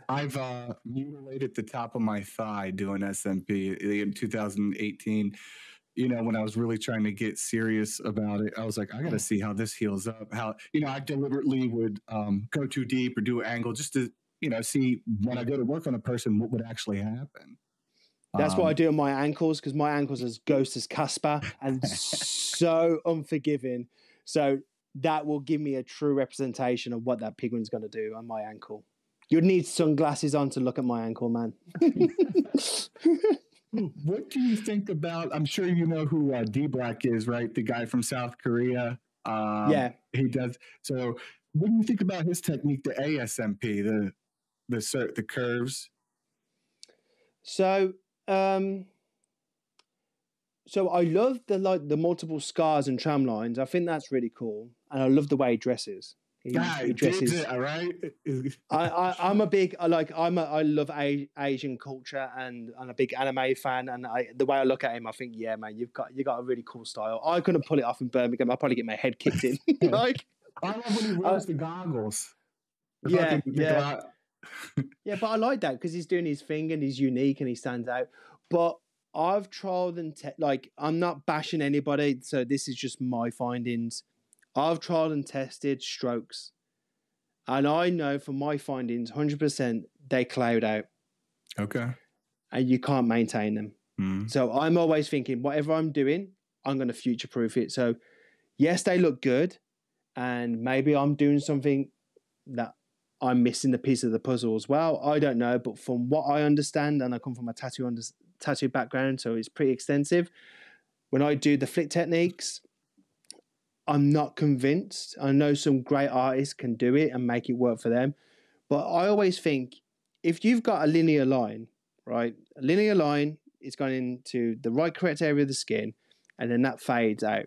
I've mutilated the top of my thigh doing SMP in 2018. You know, when I was really trying to get serious about it, I was like, I got to see how this heals up. How, I deliberately would go too deep or do an angle just to, see when I go to work on a person, what would actually happen. That's what I do on my ankles, because my ankles are as ghost as Casper and so unforgiving. So that will give me a true representation of what that pigment's going to do on my ankle. You'd need sunglasses on to look at my ankle, man. What do you think about, I'm sure you know who D-Black is, right? The guy from South Korea. Yeah. He does. So what do you think about his technique, the ASMP, the curves? So I love the multiple scars and tram lines. I think that's really cool, and I love the way he dresses. He dresses. All right. I love Asian culture, and I'm a big anime fan. And the way I look at him, I think, yeah, man, you got a really cool style. I couldn't pull it off in Birmingham. I'll probably get my head kicked in. Like, I love when he wears the goggles. Yeah. Yeah, but I like that because he's doing his thing and he's unique and he stands out. But I've trialed and I'm not bashing anybody, so this is just my findings. I've trialed and tested strokes, and I know from my findings, 100% they cloud out. Okay. And you can't maintain them. Mm. So I'm always thinking, whatever I'm doing, I'm going to future-proof it. So yes, they look good, and maybe I'm doing something that I'm missing the piece of the puzzle as well. I don't know, but from what I understand, and I come from a tattoo background, so it's pretty extensive. When I do the flick techniques, I'm not convinced. I know some great artists can do it and make it work for them, but I always think if you've got a linear line, right? A linear line is going into the right correct area of the skin, and then that fades out,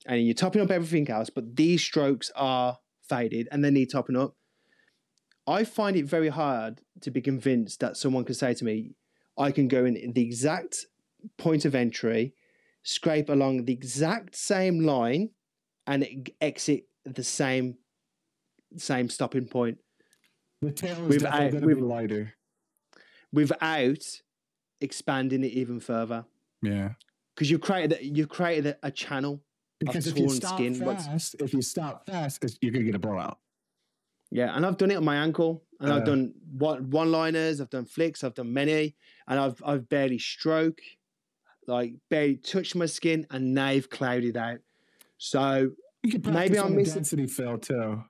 and you're topping up everything else, but these strokes are faded and they need topping up. I find it very hard to be convinced that someone can say to me, I can go in the exact point of entry, scrape along the exact same line, and exit the same stopping point. The tail is definitely going to be lighter. Without expanding it even further. Yeah. Because you've created a channel because of torn skin. If you stop fast, you're going to get a blowout. Yeah, and I've done it on my ankle, and I've done one-liners, I've done flicks, I've done many, and I've barely barely touched my skin, and they've clouded out. So maybe I'm missing density fill too.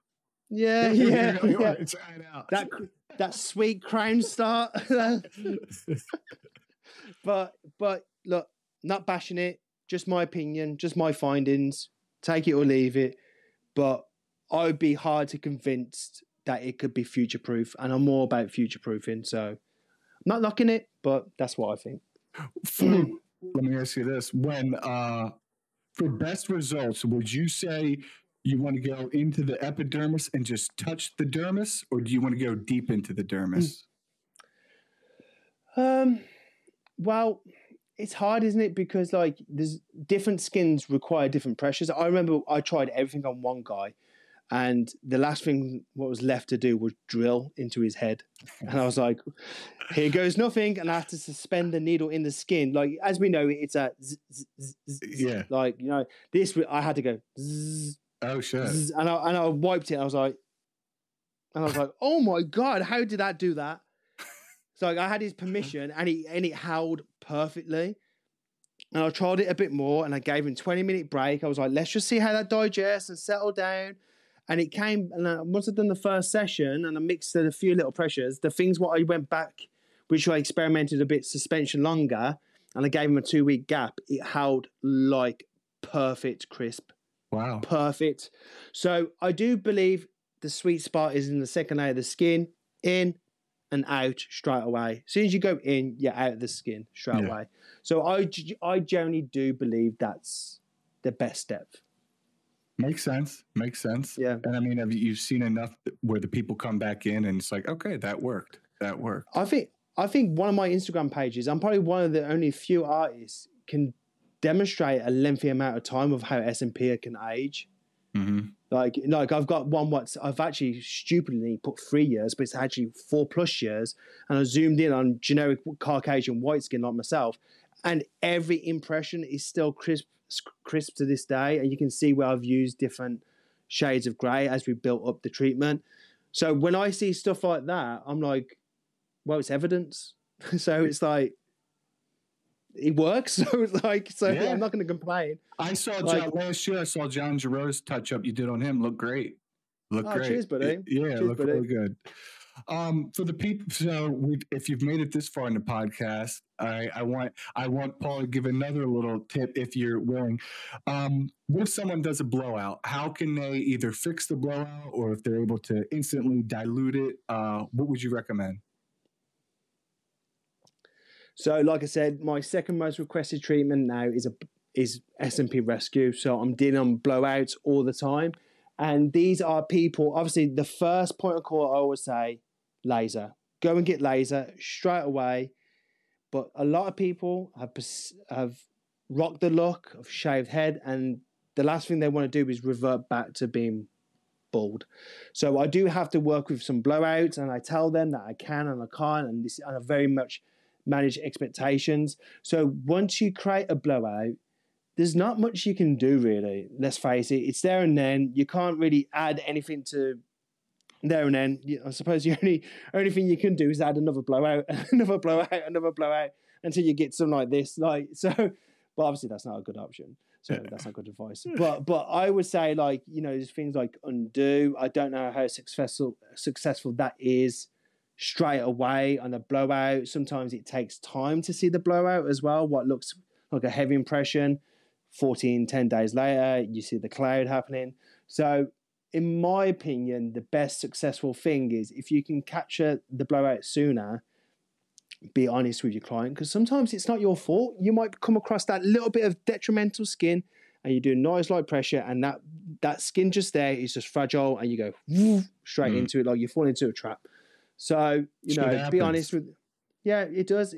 Yeah. Try it out. That sweet crown start. but look, not bashing it, just my opinion, just my findings. Take it or leave it, but I would be hard to convince that it could be future-proof, and I'm more about future-proofing. So I'm not knocking it, but that's what I think. Let me ask you this: when for best results, would you say You want to go into the epidermis and just touch the dermis, or do you want to go deep into the dermis? Well, it's hard, isn't it? Because like there's different skins require different pressures. I remember I tried everything on one guy, and the last thing what was left to do was drill into his head. And I was like, here goes nothing. And I had to suspend the needle in the skin. Like, as we know, it's a Yeah. like, you know, this, I had to go zzz, Oh, shit. zzz, and I wiped it. I was like, oh my God, how did that do that? So I had his permission, and it held perfectly. And I tried it a bit more, and I gave him 20-minute break. I was like, let's just see how that digests and settle down. And it came, and once I'd done the first session and I mixed a few little pressures, the things what I went back, which I experimented a bit suspension longer, and I gave him a 2-week gap, it held like perfect crisp. Wow. Perfect. So I do believe the sweet spot is in the second layer of the skin, in and out straight away. As soon as you go in, you're out of the skin straight away. So I generally do believe that's the best step. Makes sense. Makes sense. Yeah. And I mean, you've seen enough where the people come back in and it's like, okay, that worked. That worked. I think one of my Instagram pages, I'm probably one of the only few artists can demonstrate a lengthy amount of time of how SMP can age. Mm-hmm. Like I've got one I've actually stupidly put 3 years, but it's actually 4+ years. And I zoomed in on generic Caucasian white skin like myself, and every impression is still crisp to this day. And you can see where I've used different shades of grey as we built up the treatment. So when I see stuff like that, I'm like, well, it's evidence. So it's like, it works. So it's like, I'm not going to complain. I saw last year. I saw John Giroux's touch up you did on him. Looked great. Looked great. Cheers, buddy. Looked really good. For the people, if you've made it this far in the podcast, I want Paul to give another little tip if you're willing. What if someone does a blowout? How can they either fix the blowout, or if they're able to instantly dilute it? What would you recommend? So, like I said, my second most requested treatment now is SMP Rescue. So I'm dealing on blowouts all the time. And these are people, obviously, the first point of call, I always say, laser. Go and get laser straight away. But a lot of people have rocked the look of shaved head, and the last thing they want to do is revert back to being bald. So I do have to work with some blowouts, and I tell them that I can and I can't, and I very much manage expectations. So once you create a blowout, there's not much you can do, really. Let's face it, it's there and then. You can't really add anything to there and then. I suppose the only thing you can do is add another blowout, another blowout, until you get something like this. But obviously that's not a good option. So that's not good advice. But I would say, there's things like undo. I don't know how successful that is straight away on a blowout. Sometimes it takes time to see the blowout as well. What looks like a heavy impression, 10 days later, you see the cloud happening. So in my opinion, the best successful thing is if you can capture the blowout sooner, be honest with your client, because sometimes it's not your fault. You might come across that little bit of detrimental skin and you do nice light pressure, and that skin just there is just fragile, and you go woof, straight into it, like you fall into a trap. So, be honest with, it does.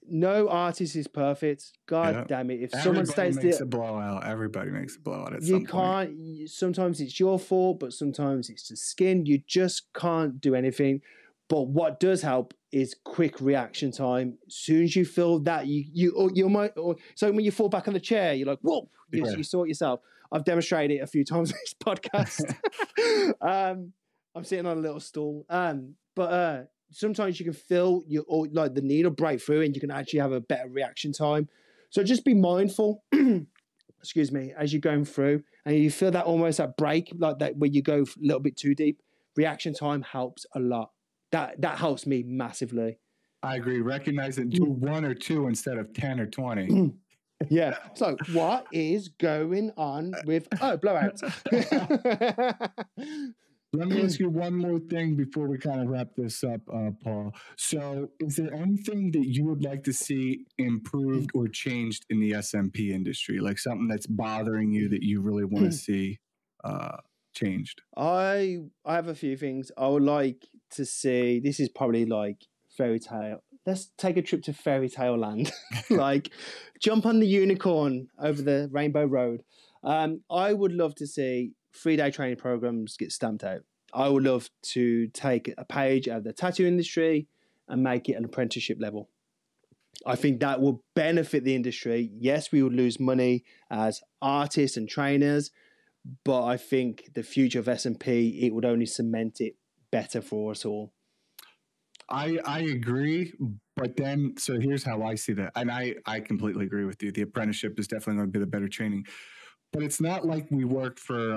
No artist is perfect. God damn it. If someone stays makes a blowout, everybody makes a blowout at some point. You can't, sometimes it's your fault, but sometimes it's the skin. You just can't do anything. But what does help is quick reaction time. As soon as you feel that, you might, so when you fall back on the chair, you're like, whoa, you saw it yourself. I've demonstrated it a few times in this podcast. I'm sitting on a little stool. But sometimes you can feel the needle break through, and you can actually have a better reaction time. So just be mindful, excuse me, as you're going through, and you feel that almost that break, like that where you go a little bit too deep. Reaction time helps a lot. That helps me massively. I agree. Recognize it. Do 1 or 2 instead of 10 or 20. Yeah. So what is going on with blowouts? Let me ask you one more thing before we kind of wrap this up, Paul. So is there anything that you would like to see improved or changed in the SMP industry? Like something that's bothering you that you really want to see changed? I have a few things. I would like to see. This is probably like fairy tale. Let's take a trip to fairy tale land. Like, jump on the unicorn over the Rainbow Road. I would love to see 3-day training programs get stamped out. I would love to take a page out of the tattoo industry and make it an apprenticeship level. I think that will benefit the industry. Yes, we would lose money as artists and trainers, but I think the future of SMP, it would only cement it better for us all. I agree, but then, so here's how I see that. And I completely agree with you. The apprenticeship is definitely going to be the better training. But it's not like we work for,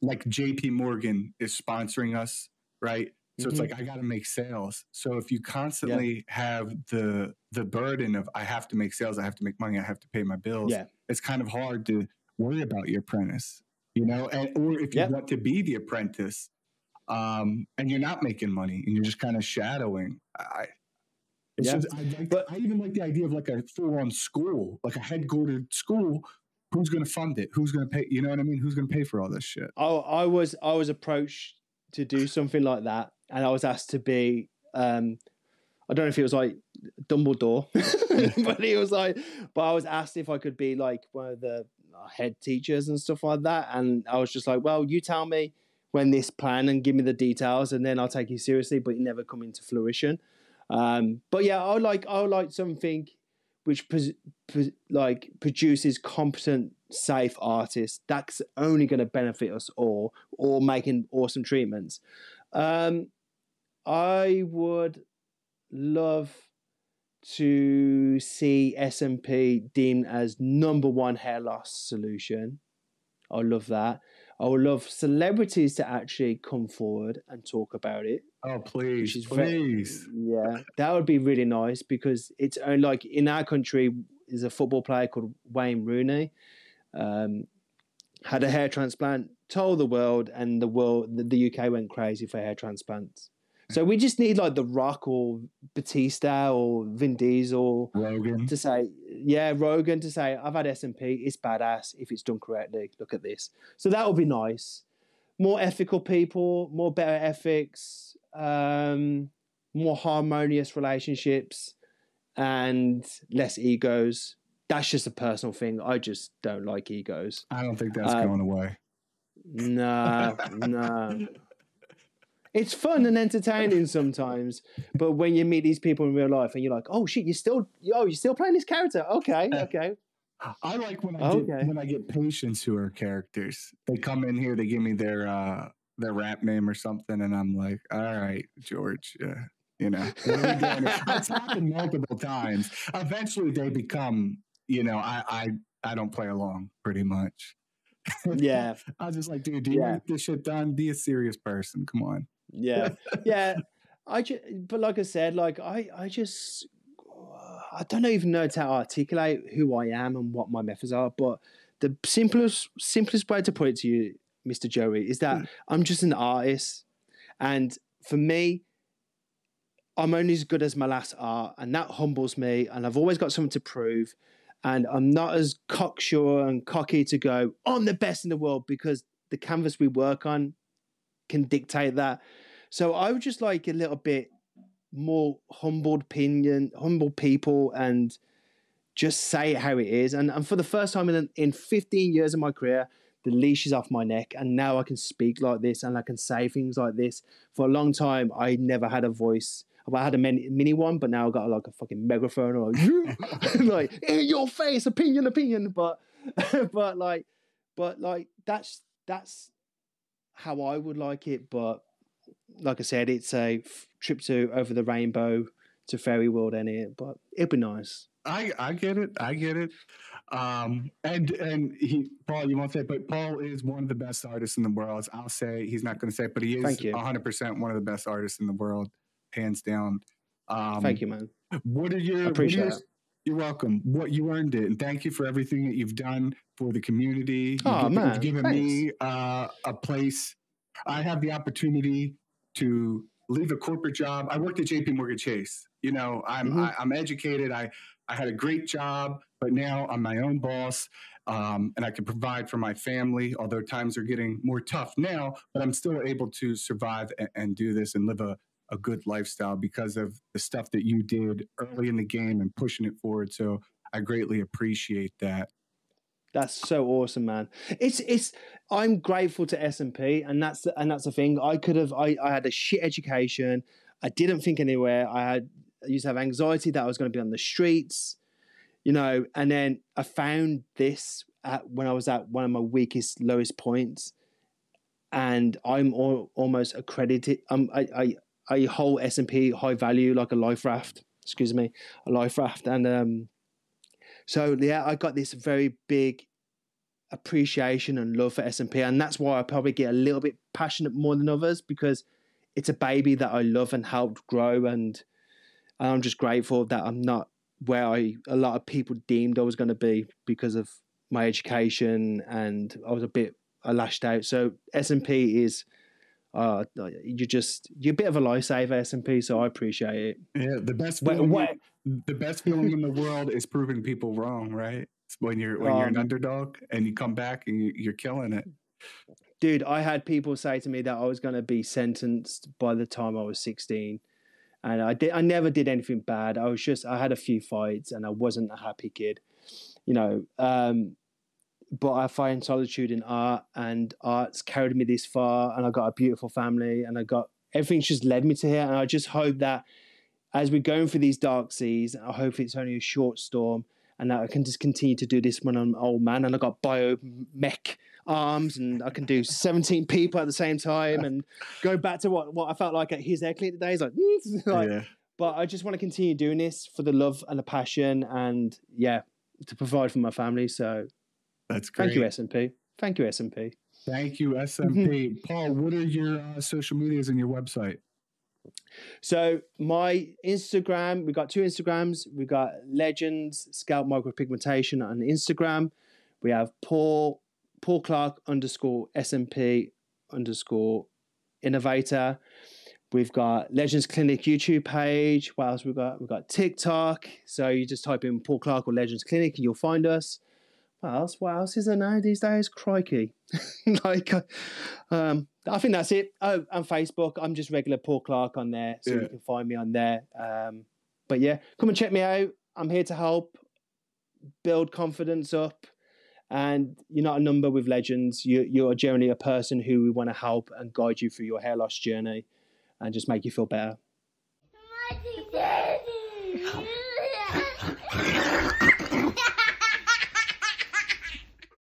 like JP Morgan is sponsoring us, right? So it's like, I got to make sales. So if you constantly have the burden of, I have to make sales, I have to make money, I have to pay my bills, it's kind of hard to worry about your apprentice, you know? And, or if you want to be the apprentice, and you're not making money and you're just kind of shadowing. I even like the idea of like a full-on school, like a headquartered school. Who's going to fund it? Who's going to pay? You know what I mean? Who's going to pay for all this shit? I was approached to do something like that, and I was asked to be. I don't know if it was like Dumbledore, but it was like. But I was asked if I could be like one of the head teachers and stuff like that, and I was just like, "Well, you tell me when this plan and give me the details, and then I'll take you seriously." But it never come into fruition. But yeah, I would like something which produces competent, safe artists. That's only going to benefit us all, or making awesome treatments. I would love to see SMP deemed as #1 hair loss solution. I love that. I would love celebrities to actually come forward and talk about it. Oh, please, please. That would be really nice, because it's only like in our country is a football player called Wayne Rooney, had a hair transplant, told the world, and the UK went crazy for hair transplants. So we just need like The Rock or Batista or Vin Diesel, Rogan to say, I've had SMP, it's badass if it's done correctly. Look at this. So that would be nice. More ethical people, more better ethics, more harmonious relationships, and less egos. That's just a personal thing. I just don't like egos. I don't think that's going away. No. It's fun and entertaining sometimes, but when you meet these people in real life and you're like, "Oh shit, you're still playing this character?" Okay. I like when I get patients who are characters. They come in here, they give me their rap name or something, and I'm like, "All right, George, you know, it's happened multiple times. Eventually, they become, you know, I don't play along pretty much. Yeah, I was just like, dude, do you want this shit done? Be a serious person. Come on. Yeah. But like I said, like I don't even know how to articulate who I am and what my methods are. But the simplest way to put it to you, Mr. Joey, is that I'm just an artist, and for me, I'm only as good as my last art, and that humbles me. And I've always got something to prove, and I'm not as cocksure and cocky to go, "I'm the best in the world," because the canvas we work on can dictate that. So I would just like a little bit more humble people, and just say it how it is. And for the first time in 15 years of my career, the leash is off my neck, and now I can speak like this and I can say things like this. For a long time, I never had a voice. Well, I had a mini one, but now I've got like a fucking megaphone, or like in your face, opinion. But that's how I would like it. But like I said, it's a trip to over the rainbow to fairy world in it, but it'd be nice. I get it. And Paul, you won't say it, but Paul is one of the best artists in the world. I'll say, he's not going to say it, but he is 100% one of the best artists in the world, hands down. Thank you, man. You're welcome. You earned it, and thank you for everything that you've done for the community. You've given me a place. I have the opportunity to leave a corporate job. I worked at JP Morgan Chase. You know, I'm educated. I had a great job, but now I'm my own boss. and I can provide for my family, although times are getting more tough now, but I'm still able to survive and do this and live a good lifestyle because of the stuff that you did early in the game and pushing it forward. So I greatly appreciate that. That's so awesome, man. I'm grateful to SMP, and that's the thing. I had a shit education. I didn't think anywhere. I used to have anxiety that I was going to be on the streets, you know, and then I found this when I was at one of my weakest, lowest points, and I'm almost accredited. I hold SMP high value, like a life raft. Excuse me, a life raft, and so yeah, I got this very big appreciation and love for SMP, and that's why I probably get a little bit passionate more than others, because it's a baby that I love and helped grow, and I'm just grateful that I'm not where a lot of people deemed I was going to be because of my education, and I lashed out. So SMP is you're a bit of a lifesaver, SMP, so I appreciate it. Yeah, the best feeling in the world is proving people wrong, right? It's when you're an underdog and you come back and you're killing it. Dude, I had people say to me that I was going to be sentenced by the time I was 16, and I never did anything bad. I had a few fights, and I wasn't a happy kid, you know. But I find solitude in art, and art's carried me this far, and I got a beautiful family, and everything's just led me to here. And I just hope that as we're going through these dark seas, I hope it's only a short storm, and that I can just continue to do this when I'm an old man, and I got biomech arms, and I can do 17 people at the same time, and go back to what I felt like at his hair clinic today. It's like, yeah. But I just want to continue doing this for the love and the passion, and yeah, to provide for my family. So that's great. Thank you, SMP. Thank you, SMP. Thank you, SMP. Paul, what are your social medias and your website? So my Instagram, we got 2 Instagrams. We got Legends Scalp Micropigmentation on Instagram. We have Paul Clark _SMP _innovator. We've got Legends Clinic YouTube page. What else we got? We've got TikTok. So you just type in Paul Clark or Legends Clinic and you'll find us. What else is there now these days? Crikey. I think that's it. Oh, and Facebook. I'm just regular Paul Clark on there, so you can find me on there. But yeah, come and check me out. I'm here to help build confidence up. And you're not a number with Legends. You're generally a person who we want to help and guide you through your hair loss journey and just make you feel better. Daddy.